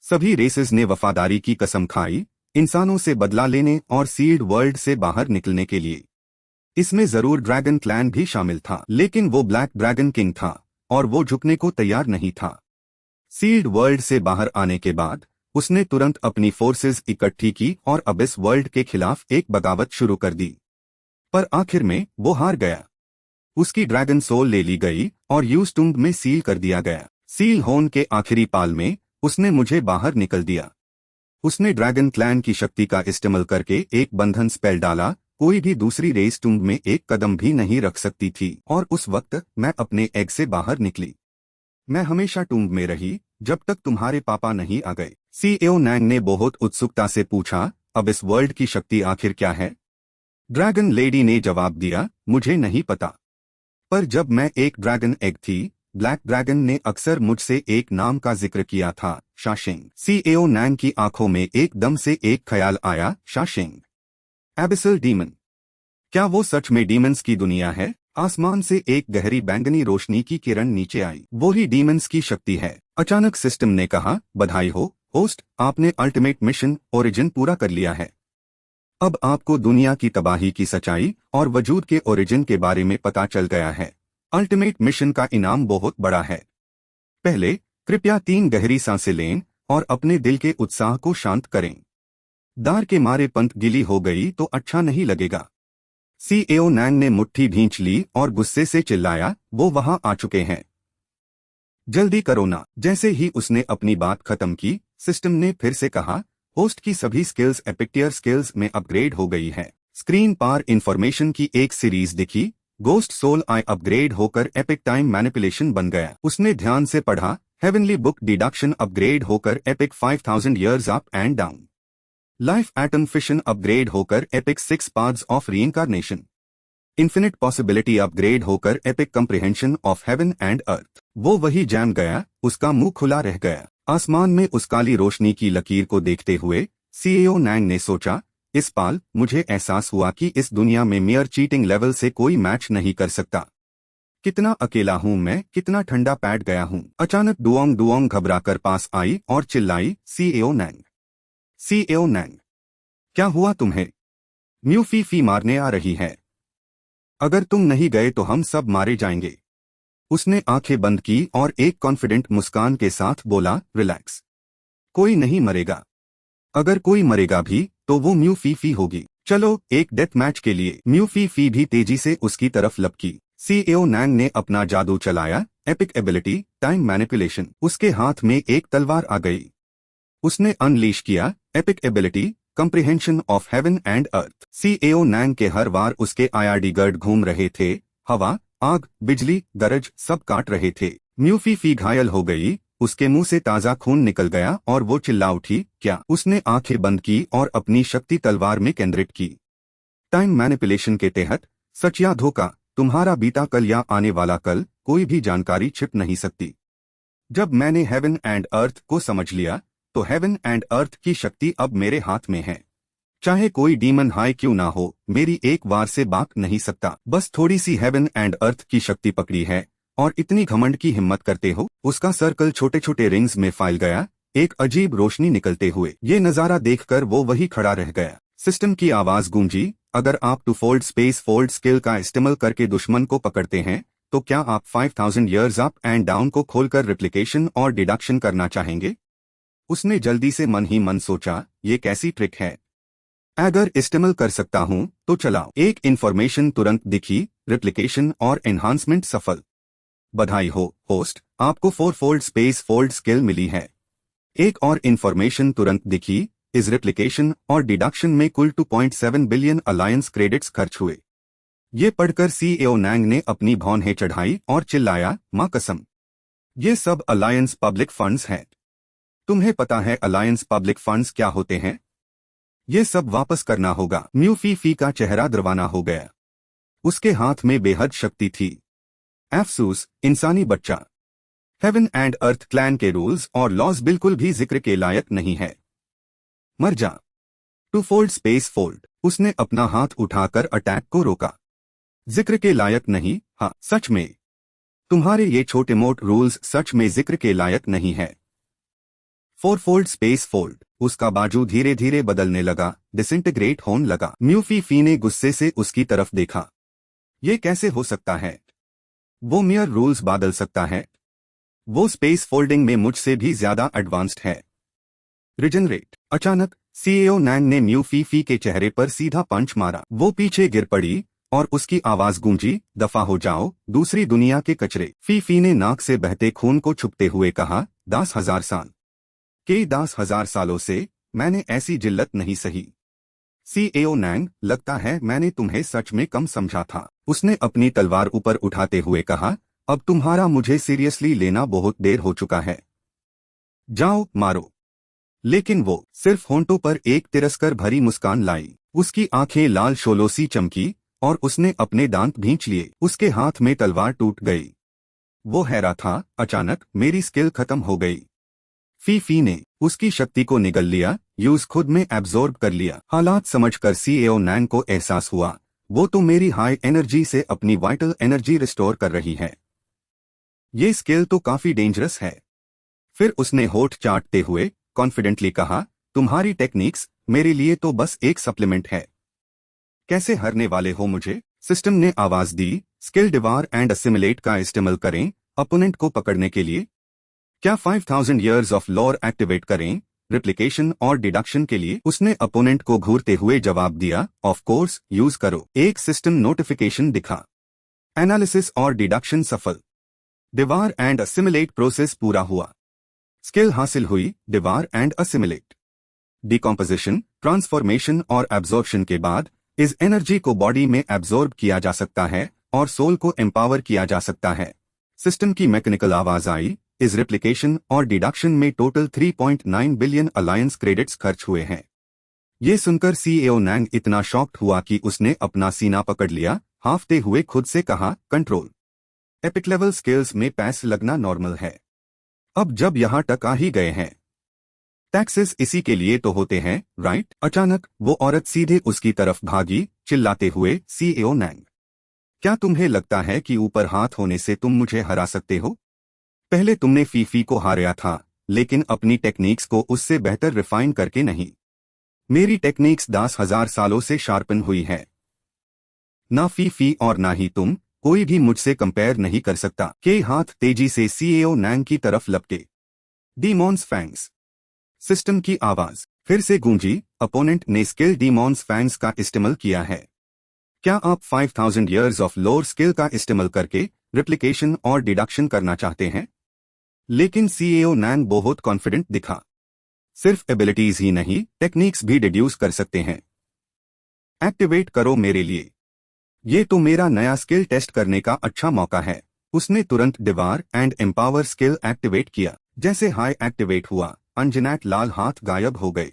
S1: सभी रेसेस ने वफादारी की कसम खाई, इंसानों से बदला लेने और सील्ड वर्ल्ड से बाहर निकलने के लिए। इसमें जरूर ड्रैगन क्लैन भी शामिल था, लेकिन वो ब्लैक ड्रैगन किंग था और वो झुकने को तैयार नहीं था। सील्ड वर्ल्ड से बाहर आने के बाद उसने तुरंत अपनी फोर्सेस इकट्ठी की और अबिस वर्ल्ड के खिलाफ एक बगावत शुरू कर दी। पर आखिर में वो हार गया। उसकी ड्रैगन सोल ले ली गई और यूस्टुम्ब में सील कर दिया गया। सील होन के आखिरी पाल में उसने मुझे बाहर निकल दिया। उसने ड्रैगन क्लैन की शक्ति का इस्तेमाल करके एक बंधन स्पेल डाला। कोई भी दूसरी रेस टुम्ब में एक कदम भी नहीं रख सकती थी और उस वक्त मैं अपने एग से बाहर निकली। मैं हमेशा टुम्ब में रही जब तक तुम्हारे पापा नहीं आ गए। सीएओ नैंग ने बहुत उत्सुकता से पूछा, अब इस वर्ल्ड की शक्ति आखिर क्या है? ड्रैगन लेडी ने जवाब दिया, मुझे नहीं पता। पर जब मैं एक ड्रैगन एग थी, ब्लैक ड्रैगन ने अक्सर मुझसे एक नाम का जिक्र किया था, शाशिंग। सीएओ नैंग की आंखों में एकदम से एक ख्याल आया, शाशिंग, एबिसल डीमन। क्या वो सच में डीमंस की दुनिया है? आसमान से एक गहरी बैंगनी रोशनी की किरण नीचे आई। वो ही डीमंस की शक्ति है। अचानक सिस्टम ने कहा, बधाई हो होस्ट, आपने अल्टीमेट मिशन ओरिजिन पूरा कर लिया है। अब आपको दुनिया की तबाही की सच्चाई और वजूद के ओरिजिन के बारे में पता चल गया है। अल्टीमेट मिशन का इनाम बहुत बड़ा है। पहले कृपया 3 गहरी सांसें लें और अपने दिल के उत्साह को शांत करें। दार के मारे पंत गिली हो गई तो अच्छा नहीं लगेगा। सीएओ नैंग ने मुट्ठी भींच ली और गुस्से से चिल्लाया, वो वहां आ चुके हैं। जल्दी करो ना। जैसे ही उसने अपनी बात खत्म की, सिस्टम ने फिर से कहा, होस्ट की सभी स्किल्स एपिक टियर स्किल्स में अपग्रेड हो गई है। स्क्रीन पर इंफॉर्मेशन की एक सीरीज दिखी। गोस्ट सोल आई अपग्रेड होकर एपिक टाइम मैनिपुलेशन बन गया। उसने ध्यान से पढ़ा, हेवनली बुक डिडक्शन अपग्रेड होकर epic 5000 years up and down. Life atom fission upgrade होकर epic 6 paths of reincarnation. Infinite possibility upgrade होकर epic comprehension of heaven and earth. वो वही जैम गया, उसका मुंह खुला रह गया। आसमान में उस काली रोशनी की लकीर को देखते हुए सीएओ नैंग ने सोचा, इस पाल मुझे एहसास हुआ कि इस दुनिया में मेयर चीटिंग लेवल से कोई मैच नहीं कर सकता। कितना अकेला हूं मैं, कितना ठंडा पैट गया हूं। अचानक डुओंग डुओंग घबराकर पास आई और चिल्लाई, सीएओ नैंग, सीएओ नैंग, क्या हुआ तुम्हें? म्यू फी फी मारने आ रही है। अगर तुम नहीं गए तो हम सब मारे जाएंगे। उसने आंखें बंद की और एक कॉन्फिडेंट मुस्कान के साथ बोला, रिलैक्स, कोई नहीं मरेगा। अगर कोई मरेगा भी तो वो म्यू फी फी होगी। चलो एक डेथ मैच के लिए। म्यू फी फी भी तेजी से उसकी तरफ लपकी। सीएओ नैंग ने अपना जादू चलाया, एपिक एबिलिटी टाइम मैनिपुलेशन। उसके हाथ में एक तलवार आ गई। उसने अनलीश किया epic ability comprehension of heaven and earth. Xiao Nang के हर बार उसके आईआरडी गार्ड घूम रहे थे। हवा, आग, बिजली, गरज सब काट रहे थे। म्यू फी फी घायल हो गई, उसके मुंह से ताजा खून निकल गया और वो चिल्ला उठी, क्या? उसने आंखें बंद की और अपनी शक्ति तलवार में केंद्रित की। टाइम मैनिपुलेशन के तहत सच या धोखा, तुम्हारा बीता कल या आने वाला कल, कोई भी जानकारी छिप नहीं सकती। जब मैंने हेवन एंड अर्थ को समझ लिया तो हेवन एंड अर्थ की शक्ति अब मेरे हाथ में है। चाहे कोई डीमन हाई क्यों ना हो, मेरी एक वार से बाक नहीं सकता। बस थोड़ी सी हेवन एंड अर्थ की शक्ति पकड़ी है और इतनी घमंड की हिम्मत करते हो। उसका सर्कल छोटे छोटे रिंग्स में फैल गया, एक अजीब रोशनी निकलते हुए। ये नजारा देखकर वो वही खड़ा रह गया। सिस्टम की आवाज गूंजी, अगर आप two fold space fold skill का इस्तेमाल करके दुश्मन को पकड़ते हैं तो क्या आप 5000 ईयर्स अप एंड डाउन को खोलकर रिप्लिकेशन और डिडक्शन करना चाहेंगे? उसने जल्दी से मन ही मन सोचा, ये कैसी ट्रिक है? अगर इस्तेमाल कर सकता हूं तो चलाओ। एक इंफॉर्मेशन तुरंत दिखी, रिप्लिकेशन और एनहांसमेंट सफल। बधाई हो होस्ट, आपको 4 फोल्ड स्पेस फोल्ड स्किल मिली है। एक और इंफॉर्मेशन तुरंत दिखी, इस रिप्लिकेशन और डिडक्शन में कुल 2.7 बिलियन अलायंस क्रेडिट्स खर्च हुए। ये पढ़कर सीईओ नैंग ने अपनी भौहें चढ़ाई और चिल्लाया, मां कसम, ये सब अलायंस पब्लिक फंड्स हैं। तुम्हें पता है अलायंस पब्लिक फंड्स क्या होते हैं? ये सब वापस करना होगा। म्यू फी फी का चेहरा दरवाना हो गया। उसके हाथ में बेहद शक्ति थी। अफसोस, इंसानी बच्चा। हेवन एंड अर्थ क्लैन के रूल्स और लॉज बिल्कुल भी जिक्र के लायक नहीं है। मर जा। Two fold space fold. उसने अपना हाथ उठाकर अटैक को रोका। जिक्र के लायक नहीं, हाँ सच में। तुम्हारे ये छोटे मोट रूल्स सच में जिक्र के लायक नहीं है। Four fold space fold. उसका बाजू धीरे धीरे बदलने लगा, डिसइंटीग्रेट होने लगा। म्यू फी फी ने गुस्से से उसकी तरफ देखा। ये कैसे हो सकता है? वो मियर रूल्स बदल सकता है। वो स्पेस फोल्डिंग में मुझसे भी ज्यादा एडवांस्ड है। रिजनरेट। अचानक सीईओ नैंग ने म्यू फी फी के चेहरे पर सीधा पंच मारा। वो पीछे गिर पड़ी और उसकी आवाज गूंजी, दफा हो जाओ, दूसरी दुनिया के कचरे। फी फी ने नाक से बहते खून को छुपते हुए कहा, 10,000 साल के 10,000 सालों से मैंने ऐसी जिल्लत नहीं सही। सीईओ नैंग, लगता है मैंने तुम्हें सच में कम समझा था। उसने अपनी तलवार ऊपर उठाते हुए कहा, अब तुम्हारा मुझे सीरियसली लेना बहुत देर हो चुका है। जाओ मारो। लेकिन वो सिर्फ होंठों पर एक तिरस्कार भरी मुस्कान लाई। उसकी आंखें लाल शोलों सी चमकी और उसने अपने दांत भींच लिए। उसके हाथ में तलवार टूट गई। वो हैरा था, अचानक मेरी स्किल खत्म हो गई। फी फी ने उसकी शक्ति को निगल लिया, यूज खुद में एब्जॉर्ब कर लिया। हालात समझकर सीईओ नैंग को एहसास हुआ, वो तो मेरी हाई एनर्जी से अपनी वाइटल एनर्जी रिस्टोर कर रही है। ये स्किल तो काफी डेंजरस है। फिर उसने होठ चाटते हुए कॉन्फिडेंटली कहा, तुम्हारी टेक्निक्स मेरे लिए तो बस एक सप्लीमेंट है। कैसे हरने वाले हो मुझे? सिस्टम ने आवाज दी, स्किल डिवार एंड असिमिलेट का इस्तेमाल करें अपोनेंट को पकड़ने के लिए। क्या 5000 ईयर्स ऑफ लॉर एक्टिवेट करें रिप्लिकेशन और डिडक्शन के लिए? उसने अपोनेंट को घूरते हुए जवाब दिया, ऑफ कोर्स यूज करो। एक सिस्टम नोटिफिकेशन दिखा। एनालिसिस और डिडक्शन सफल। डिवार एंड असिमिलेट प्रोसेस पूरा हुआ। स्किल हासिल हुई, डिवार एंड असिमिलेट। डिकॉम्पोजिशन, ट्रांसफॉर्मेशन और एब्जॉर्प्शन के बाद इस एनर्जी को बॉडी में एब्जॉर्ब किया जा सकता है और सोल को एम्पावर किया जा सकता है। सिस्टम की मैकेनिकल आवाज आई, इस रिप्लिकेशन और डिडक्शन में टोटल 3.9 बिलियन अलायंस क्रेडिट्स खर्च हुए हैं। ये सुनकर सीईओ नैंग इतना शॉक्ड हुआ कि उसने अपना सीना पकड़ लिया, हांफते हुए खुद से कहा, कंट्रोल। एपिक लेवल स्किल्स में पैस लगना नॉर्मल है। अब जब यहां तक आ ही गए हैं, टैक्सेस इसी के लिए तो होते हैं, राइट? अचानक वो औरत सीधे उसकी तरफ भागी, चिल्लाते हुए, सीईओ नैंग, क्या तुम्हें लगता है कि ऊपर हाथ होने से तुम मुझे हरा सकते हो? पहले तुमने फी फी को हारा था, लेकिन अपनी टेक्निक्स को उससे बेहतर रिफाइन करके नहीं। मेरी टेक्निक्स 10,000 सालों से शार्पन हुई है। ना फी फी और ना ही तुम, कोई भी मुझसे कंपेयर नहीं कर सकता। के हाथ तेजी से सीईओ नैंग की तरफ लपके। डीमॉन्स फैंग्स। सिस्टम की आवाज फिर से गूंजी, अपोनेंट ने स्किल डीमॉन्स फैंग्स का इस्तेमाल किया है। क्या आप 5000 ईयर्स ऑफ लोअर स्किल का इस्तेमाल करके रिप्लिकेशन और डिडक्शन करना चाहते हैं? लेकिन सीईओ नैंग बहुत कॉन्फिडेंट दिखा। सिर्फ एबिलिटीज ही नहीं, टेक्निक्स भी डिड्यूस कर सकते हैं। एक्टिवेट करो मेरे लिए। ये तो मेरा नया स्किल टेस्ट करने का अच्छा मौका है। उसने तुरंत डिवार एंड एम्पावर स्किल एक्टिवेट किया। जैसे हाई एक्टिवेट हुआ, अंजनैट लाल हाथ गायब हो गए।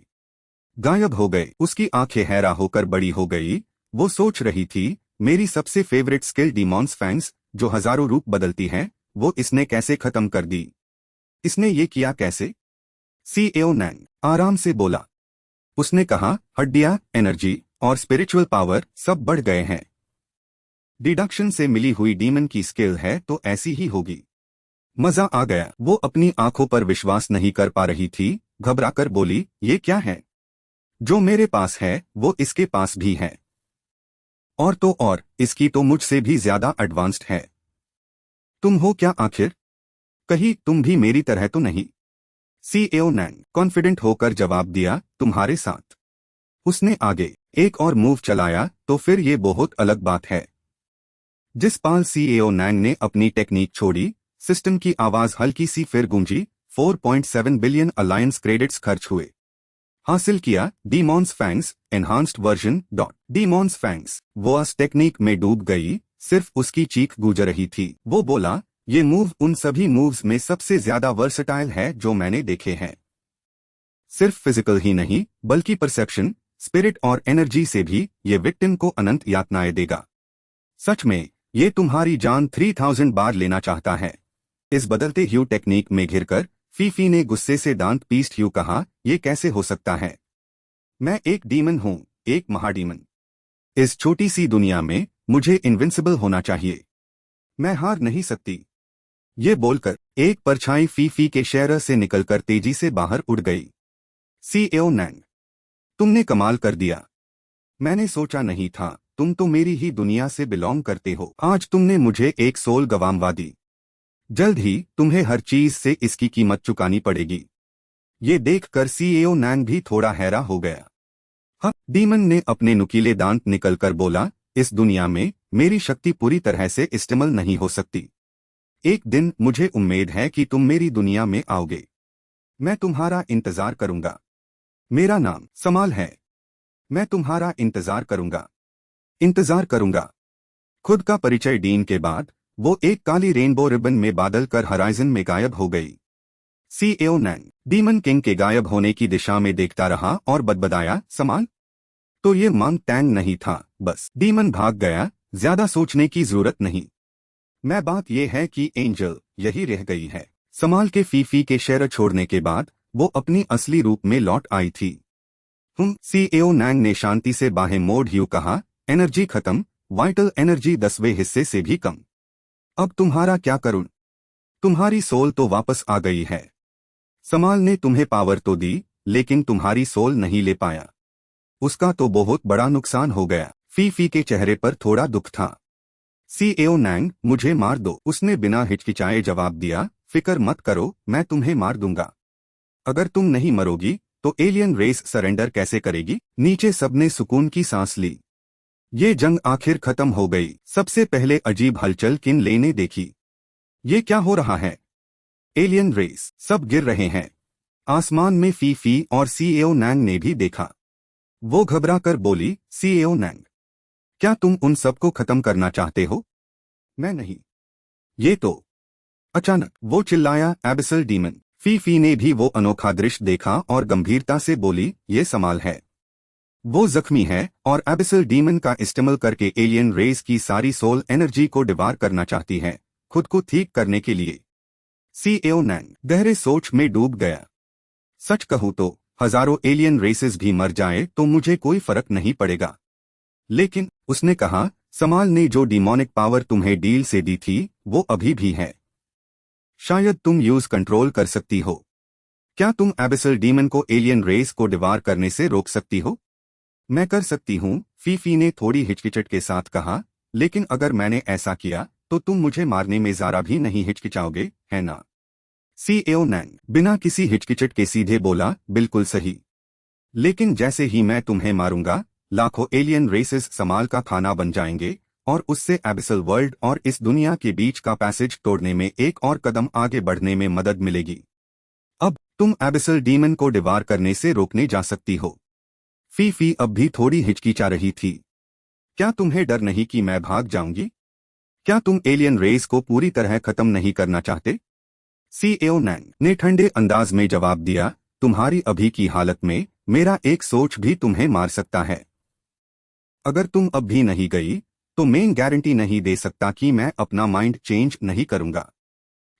S1: उसकी आंखें हैरा होकर बड़ी हो गई। वो सोच रही थी, मेरी सबसे फेवरेट स्किल डीमॉन्स फैंग्स, जो हजारों रूप बदलती है, वो इसने कैसे खत्म कर दी? इसने ये किया कैसे? सीईओ नैंग आराम से बोला। उसने कहा, हड्डियां, एनर्जी और स्पिरिचुअल पावर सब बढ़ गए हैं। डिडक्शन से मिली हुई डीमन की स्किल है तो ऐसी ही होगी। मजा आ गया। वो अपनी आंखों पर विश्वास नहीं कर पा रही थी, घबराकर बोली, ये क्या है? जो मेरे पास है वो इसके पास भी है। और तो और, इसकी तो मुझसे भी ज्यादा एडवांस्ड है। तुम हो क्या आखिर? कहीं तुम भी मेरी तरह तो नहीं? सीईओ नैंग कॉन्फिडेंट होकर जवाब दिया, तुम्हारे साथ। उसने आगे एक और मूव चलाया तो फिर ये बहुत अलग बात है। जिस पाल सीईओ नैंग ने अपनी टेक्निक छोड़ी, सिस्टम की आवाज हल्की सी फिर गूंजी, 4.7 बिलियन अलायंस क्रेडिट्स खर्च हुए। हासिल किया demons fangs enhanced version dot demons fangs. वो उस टेक्निक में डूब गई, सिर्फ उसकी चीख गूंज रही थी। वो बोला, ये मूव उन सभी मूव्स में सबसे ज्यादा वर्सटाइल है जो मैंने देखे हैं। सिर्फ फिजिकल ही नहीं बल्कि परसेप्शन, स्पिरिट और एनर्जी से भी ये विक्टिम को अनंत यातनाएं देगा। सच में ये तुम्हारी जान 3000 बार लेना चाहता है। इस बदलते ह्यू टेक्निक में घिरकर फीफी ने गुस्से से दांत पीसते ह्यू कहा, ये कैसे हो सकता है? मैं एक डीमन हूं, एक महाडीमन। इस छोटी सी दुनिया में मुझे इनविंसिबल होना चाहिए। मैं हार नहीं सकती। ये बोलकर एक परछाई फीफी के शेयर से निकलकर तेजी से बाहर उड़ गई। सीईओ नैंग, तुमने कमाल कर दिया। मैंने सोचा नहीं था, तुम तो मेरी ही दुनिया से बिलोंग करते हो। आज तुमने मुझे एक सोल गवामवा दी। जल्द ही तुम्हें हर चीज से इसकी कीमत चुकानी पड़ेगी। ये देखकर सीईओ नैंग भी थोड़ा हैरा हो गया। हाँ, डीमन ने अपने नुकीले दांत निकलकर बोला, इस दुनिया में मेरी शक्ति पूरी तरह से इस्तेमाल नहीं हो सकती। एक दिन मुझे उम्मीद है कि तुम मेरी दुनिया में आओगे। मैं तुम्हारा इंतजार करूंगा। मेरा नाम समाल है। मैं तुम्हारा इंतजार करूंगा। इंतजार करूंगा। खुद का परिचय डीन के बाद वो एक काली रेनबो रिबन में बादल कर हराइजन में गायब हो गई। सीईओ नैंग डीमन किंग के गायब होने की दिशा में देखता रहा और बदबदाया, समाल? तो ये मांग टैंग नहीं था, बस डीमन भाग गया, ज्यादा सोचने की जरूरत नहीं। मैं बात यह है कि एंजल यही रह गई है। समाल के फीफी के शेर छोड़ने के बाद वो अपनी असली रूप में लौट आई थी। सीईओ नैंग ने शांति से बाहें मोड़ ह्यू कहा, एनर्जी खत्म, वाइटल एनर्जी 10वें हिस्से से भी कम। अब तुम्हारा क्या करूं? तुम्हारी सोल तो वापस आ गई है। समाल ने तुम्हें पावर तो दी, लेकिन तुम्हारी सोल नहीं ले पाया। उसका तो बहुत बड़ा नुकसान हो गया। फीफी के चेहरे पर थोड़ा दुख था। सीईओ नैंग, मुझे मार दो, उसने बिना हिचकिचाए जवाब दिया, फिक्र मत करो, मैं तुम्हें मार दूंगा। अगर तुम नहीं मरोगी तो एलियन रेस सरेंडर कैसे करेगी? नीचे सबने सुकून की सांस ली। ये जंग आखिर खत्म हो गई। सबसे पहले अजीब हलचल किन ले ने देखी। ये क्या हो रहा है? एलियन रेस, सब गिर रहे हैं। आसमान में फीफी और सीईओ नैंग ने भी देखा। वो घबरा कर बोली, सीईओ नैंग, क्या तुम उन सबको खत्म करना चाहते हो? मैं नहीं। ये तो। अचानक वो चिल्लाया, एबिसल डीमन। फीफी ने भी वो अनोखा दृश्य देखा और गंभीरता से बोली, ये समाल है। वो जख्मी है और एबिसल डीमन का इस्तेमाल करके एलियन रेस की सारी सोल एनर्जी को डिवार करना चाहती है, खुद को ठीक करने के लिए। सीईओ नैंग गहरे सोच में डूब गया। सच कहूं तो हजारों एलियन रेसेस भी मर जाए तो मुझे कोई फर्क नहीं पड़ेगा। लेकिन उसने कहा, समाल ने जो डिमोनिक पावर तुम्हें डील से दी थी वो अभी भी है। शायद तुम यूज कंट्रोल कर सकती हो। क्या तुम एबिसल डीमन को एलियन रेस को डिवार करने से रोक सकती हो? मैं कर सकती हूँ, फीफी ने थोड़ी हिचकिचट के साथ कहा, लेकिन अगर मैंने ऐसा किया तो तुम मुझे मारने में जरा भी नहीं हिचकिचाओगे, है ना? सीईओ नैंग बिना किसी हिचकिचट के सीधे बोला, बिल्कुल सही। लेकिन जैसे ही मैं तुम्हें मारूंगा, लाखों एलियन रेसेस समाल का खाना बन जाएंगे और उससे एबिसल वर्ल्ड और इस दुनिया के बीच का पैसेज तोड़ने में एक और कदम आगे बढ़ने में मदद मिलेगी। अब तुम एबिसल डीमन को डिवार करने से रोकने जा सकती हो। फीफी अब भी थोड़ी हिचकिचा रही थी। क्या तुम्हें डर नहीं कि मैं भाग जाऊंगी? क्या तुम एलियन रेस को पूरी तरह खत्म नहीं करना चाहते? सीईओ नैंग ने ठंडे अंदाज में जवाब दिया, तुम्हारी अभी की हालत में मेरा एक सोच भी तुम्हें मार सकता है। अगर तुम अब भी नहीं गई तो मैं गारंटी नहीं दे सकता कि मैं अपना माइंड चेंज नहीं करूंगा।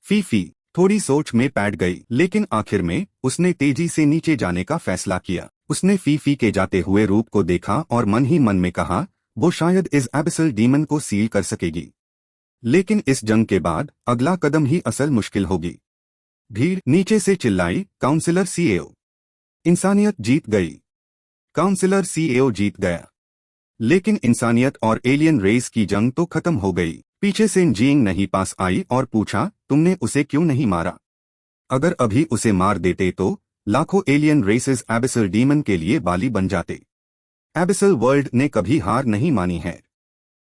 S1: फीफी थोड़ी सोच में बैठ गई, लेकिन आखिर में उसने तेजी से नीचे जाने का फैसला किया। उसने फीफी के जाते हुए रूप को देखा और मन ही मन में कहा, वो शायद इस एबिसल डीमन को सील कर सकेगी, लेकिन इस जंग के बाद अगला कदम ही असल मुश्किल होगी। भीड़ नीचे से चिल्लाई, काउंसिलर सीईओ। इंसानियत जीत गई। काउंसिलर सीईओ जीत गया। लेकिन इंसानियत और एलियन रेस की जंग तो खत्म हो गई। पीछे से जिंग नहीं पास आई और पूछा, तुमने उसे क्यों नहीं मारा? अगर अभी उसे मार देते तो लाखों एलियन रेसेस एबिसल डीमन के लिए बाली बन जाते। एबिसल वर्ल्ड ने कभी हार नहीं मानी है।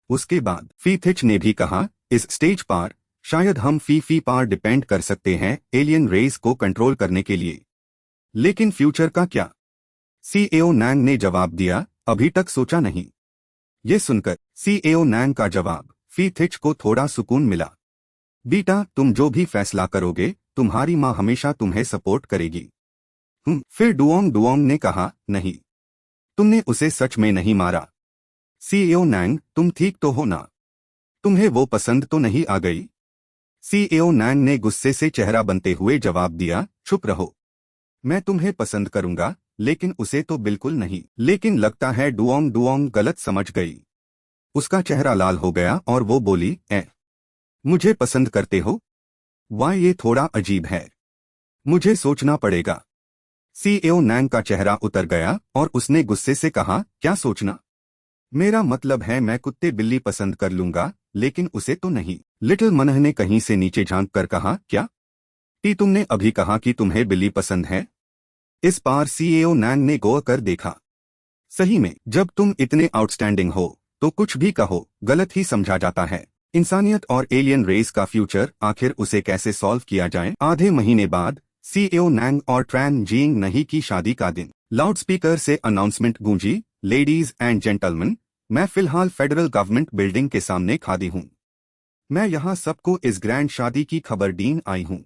S1: उसके बाद फीथिच ने भी कहा, इस स्टेज पर शायद हम फीफी पर डिपेंड कर सकते हैं एलियन रेस को कंट्रोल करने के लिए। लेकिन फ्यूचर का क्या? सीएओ नैंग ने जवाब दिया, अभी तक सोचा नहीं। ये सुनकर सीएओ नैंग का जवाब फी थिच को थोड़ा सुकून मिला। बेटा, तुम जो भी फैसला करोगे, तुम्हारी माँ हमेशा तुम्हें सपोर्ट करेगी। फिर डुओंग डुओंग ने कहा, नहीं, तुमने उसे सच में नहीं मारा। सीएओ नैंग, तुम ठीक तो हो ना? तुम्हें वो पसंद तो नहीं आ गई? सीएओ नैंग ने गुस्से से चेहरा बनते हुए जवाब दिया, चुप रहो। मैं तुम्हें पसंद करूंगा, लेकिन उसे तो बिल्कुल नहीं। लेकिन लगता है डुओंग डुओंग गलत समझ गई। उसका चेहरा लाल हो गया और वो बोली, मुझे पसंद करते हो? वाह, ये थोड़ा अजीब है। मुझे सोचना पड़ेगा। सीएओ नैंग का चेहरा उतर गया और उसने गुस्से से कहा, क्या सोचना? मेरा मतलब है मैं कुत्ते बिल्ली पसंद कर लूंगा, लेकिन उसे तो नहीं। लिटिल मनह ने कहीं से नीचे झांक कर कहा, क्या? तुमने अभी कहा कि तुम्हें बिल्ली पसंद है? इस बार सीएओ नैंग ने गौर कर देखा। सही में, जब तुम इतने आउटस्टैंडिंग हो तो कुछ भी कहो गलत ही समझा जाता है। इंसानियत और एलियन रेस का फ्यूचर, आखिर उसे कैसे सॉल्व किया जाए? आधे महीने बाद सीएओ नैंग और ट्रैन जिंग नहीं की शादी का दिन। लाउडस्पीकर से announcement Gunji, ladies and gentleman, मैं फिलहाल फेडरल गवर्नमेंट बिल्डिंग के सामने खड़ी हूँ। मैं यहाँ सबको इस ग्रैंड शादी की खबर देने आई हूँ।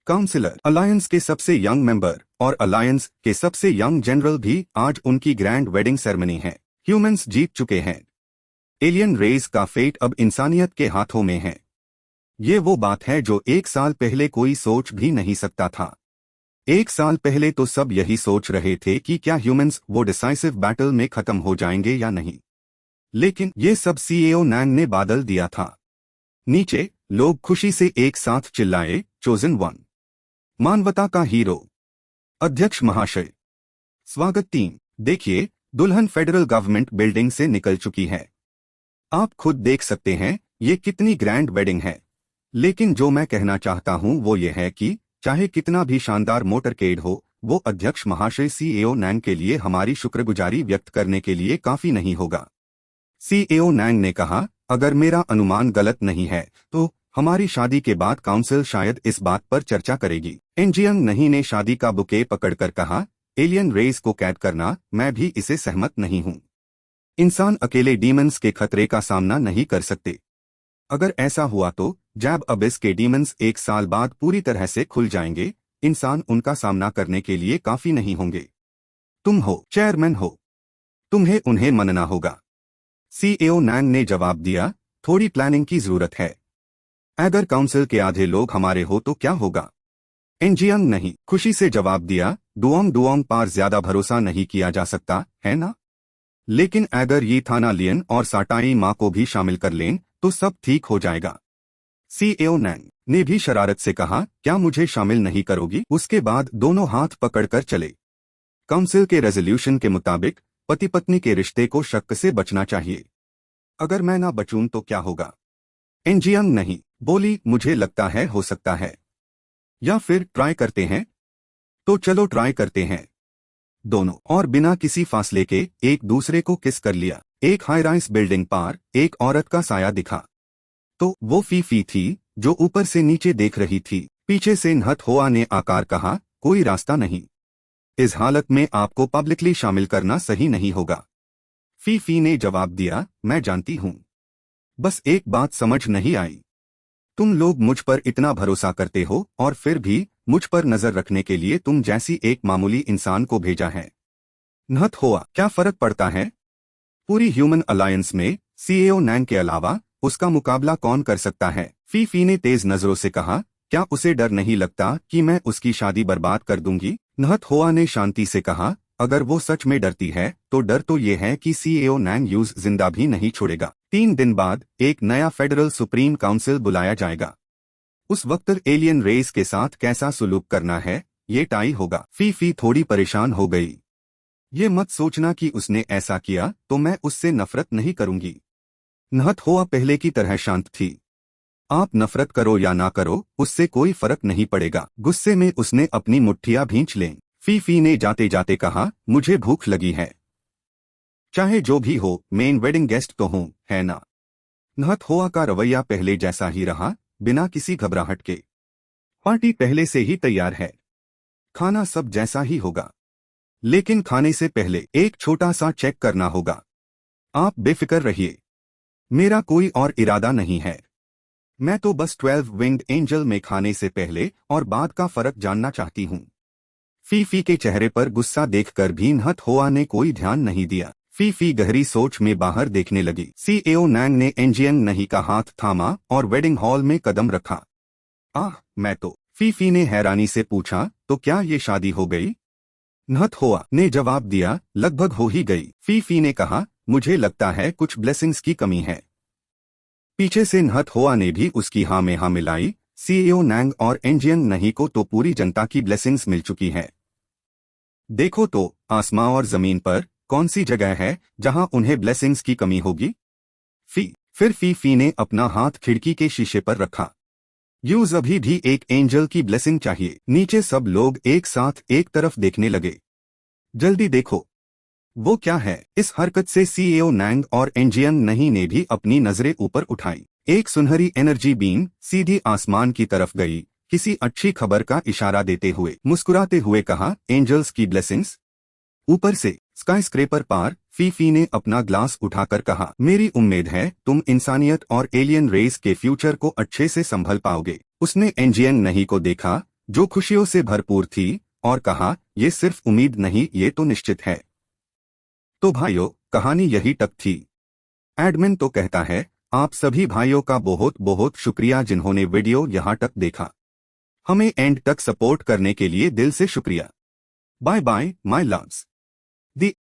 S1: काउंसिलर अलायंस के सबसे यंग मेंबर और अलायंस के सबसे यंग जनरल भी आज उनकी ग्रैंड वेडिंग सेरेमनी है। ह्यूमंस जीत चुके हैं। एलियन रेस का फेट अब इंसानियत के हाथों में है। ये वो बात है जो 1 साल पहले कोई सोच भी नहीं सकता था। 1 साल पहले तो सब यही सोच रहे थे कि क्या ह्यूमंस वो डिसाइसिव बैटल में खत्म हो जाएंगे या नहीं। लेकिन ये सब सीएओ नैंग ने बादल दिया था। नीचे लोग खुशी से एक साथ चिल्लाए, चोजन वन, मानवता का हीरो। अध्यक्ष महाशय, स्वागत टीम। देखिए, दुल्हन फेडरल गवर्नमेंट बिल्डिंग से निकल चुकी है। आप खुद देख सकते हैं ये कितनी ग्रैंड वेडिंग है। लेकिन जो मैं कहना चाहता हूं वो ये है कि चाहे कितना भी शानदार मोटरकेड हो, वो अध्यक्ष महाशय सीएओ नैंग के लिए हमारी शुक्रगुजारी व्यक्त करने के लिए काफी नहीं होगा। सीएओ नैंग ने कहा, अगर मेरा अनुमान गलत नहीं है तो हमारी शादी के बाद काउंसिल शायद इस बात पर चर्चा करेगी। एनजियंग नहीं ने शादी का बुके पकड़कर कहा, एलियन रेस को कैद करना, मैं भी इसे सहमत नहीं हूं। इंसान अकेले डीमंस के खतरे का सामना नहीं कर सकते। अगर ऐसा हुआ तो जैब अबिस के डीमंस 1 साल बाद पूरी तरह से खुल जाएंगे। इंसान उनका सामना करने के लिए काफी नहीं होंगे। तुम हो चेयरमैन हो, तुम्हें उन्हें मनना होगा। सीएओ नैंग ने जवाब दिया, थोड़ी प्लानिंग की जरूरत है। अगर काउंसिल के आधे लोग हमारे हो तो क्या होगा? एनजियंग नहीं खुशी से जवाब दिया, डुओंग डुओंग पर ज्यादा भरोसा नहीं किया जा सकता, है ना? लेकिन अगर ये थाना लियन और साटाई माँ को भी शामिल कर लें तो सब ठीक हो जाएगा। सीएओ नैंग ने भी शरारत से कहा, क्या मुझे शामिल नहीं करोगी? उसके बाद दोनों हाथ पकड़कर चले। काउंसिल के रेजोल्यूशन के मुताबिक पति पत्नी के रिश्ते को शक से बचना चाहिए। अगर मैं ना बचूं तो क्या होगा? एनजियंग नहीं बोली, मुझे लगता है हो सकता है। या फिर ट्राई करते हैं? तो चलो ट्राई करते हैं। दोनों और बिना किसी फासले के एक दूसरे को किस कर लिया। एक हाई राइज बिल्डिंग पार एक औरत का साया दिखा। तो वो फी थी जो ऊपर से नीचे देख रही थी। पीछे से नहत होआ ने आकार कहा, कोई रास्ता नहीं। इस हालत में आपको पब्लिकली शामिल करना सही नहीं होगा। फी ने जवाब दिया, मैं जानती हूं। बस एक बात समझ नहीं आई। तुम लोग मुझ पर इतना भरोसा करते हो और फिर भी मुझ पर नजर रखने के लिए तुम जैसी एक मामूली इंसान को भेजा है। नहत हुआ, क्या फर्क पड़ता है? पूरी ह्यूमन अलायंस में सीएओ नैंग के अलावा उसका मुकाबला कौन कर सकता है? फी ने तेज नजरों से कहा, क्या उसे डर नहीं लगता कि मैं उसकी शादी बर्बाद कर दूंगी? नहत हुआ ने शांति से कहा, अगर वो सच में डरती है तो डर तो ये है कि सीएओ नैंग यूज जिंदा भी नहीं छोड़ेगा। 3 दिन बाद एक नया फेडरल सुप्रीम काउंसिल बुलाया जाएगा। उस वक्त एलियन रेस के साथ कैसा सुलूक करना है ये तय होगा। फी थोड़ी परेशान हो गई। ये मत सोचना कि उसने ऐसा किया तो मैं उससे नफरत नहीं करूंगी। नहत हुआ पहले की तरह शांत थी। आप नफरत करो या ना करो उससे कोई फर्क नहीं पड़ेगा। गुस्से में उसने अपनी मुट्ठियां भींच लें। फी ने जाते जाते कहा, मुझे भूख लगी है। चाहे जो भी हो, मेन वेडिंग गेस्ट तो हूं, है ना? नहत हुआ का रवैया पहले जैसा ही रहा, बिना किसी घबराहट के। पार्टी पहले से ही तैयार है। खाना सब जैसा ही होगा। लेकिन खाने से पहले एक छोटा सा चेक करना होगा। आप बेफिक्र रहिए, मेरा कोई और इरादा नहीं है। मैं तो बस 12 विंग्ड एंजल में खाने से पहले और बाद का फर्क जानना चाहती हूँ। फीफी के चेहरे पर गुस्सा देखकर भी नहत होआ ने कोई ध्यान नहीं दिया। फीफी गहरी सोच में बाहर देखने लगी। सीएओ नैंग ने एंजियन नहीं का हाथ थामा और वेडिंग हॉल में कदम रखा। मैं तो। फीफी ने हैरानी से पूछा, तो क्या ये शादी हो गई? नहत होआ ने जवाब दिया, लगभग हो ही गई। फीफी ने कहा, मुझे लगता है कुछ ब्लेसिंग्स की कमी है। पीछे से नहत होआ ने भी उसकी हाँ में हाँ मिलाई। सीईओ नैंग और एंजियन नहीं को तो पूरी जनता की ब्लेसिंग्स मिल चुकी है। देखो तो आसमां और जमीन पर कौन सी जगह है जहां उन्हें ब्लेसिंग्स की कमी होगी? फिर फीफी ने अपना हाथ खिड़की के शीशे पर रखा। यूज अभी भी एक एंजल की ब्लेसिंग चाहिए। नीचे सब लोग एक साथ एक तरफ देखने लगे। जल्दी देखो, वो क्या है? इस हरकत से सीईओ नैंग और एंजियन नहीं ने भी अपनी नजरें ऊपर उठाई। एक सुनहरी एनर्जी बीम सीधी आसमान की तरफ गई, किसी अच्छी खबर का इशारा देते हुए। मुस्कुराते हुए कहा, एंजल्स की ब्लेसिंग्स। ऊपर से स्काई स्क्रेपर पार फीफी ने अपना ग्लास उठाकर कहा, मेरी उम्मीद है तुम इंसानियत और एलियन रेस के फ्यूचर को अच्छे से संभल पाओगे। उसने एंजियन नहीं को देखा, जो खुशियों से भरपूर थी, और कहा, ये सिर्फ उम्मीद नहीं, ये तो निश्चित है। तो भाइयों, कहानी यही तक थी। एडमिन तो कहता है, आप सभी भाइयों का बहुत बहुत शुक्रिया जिन्होंने वीडियो यहाँ तक देखा। हमें एंड तक सपोर्ट करने के लिए दिल से शुक्रिया। Bye bye my loves. The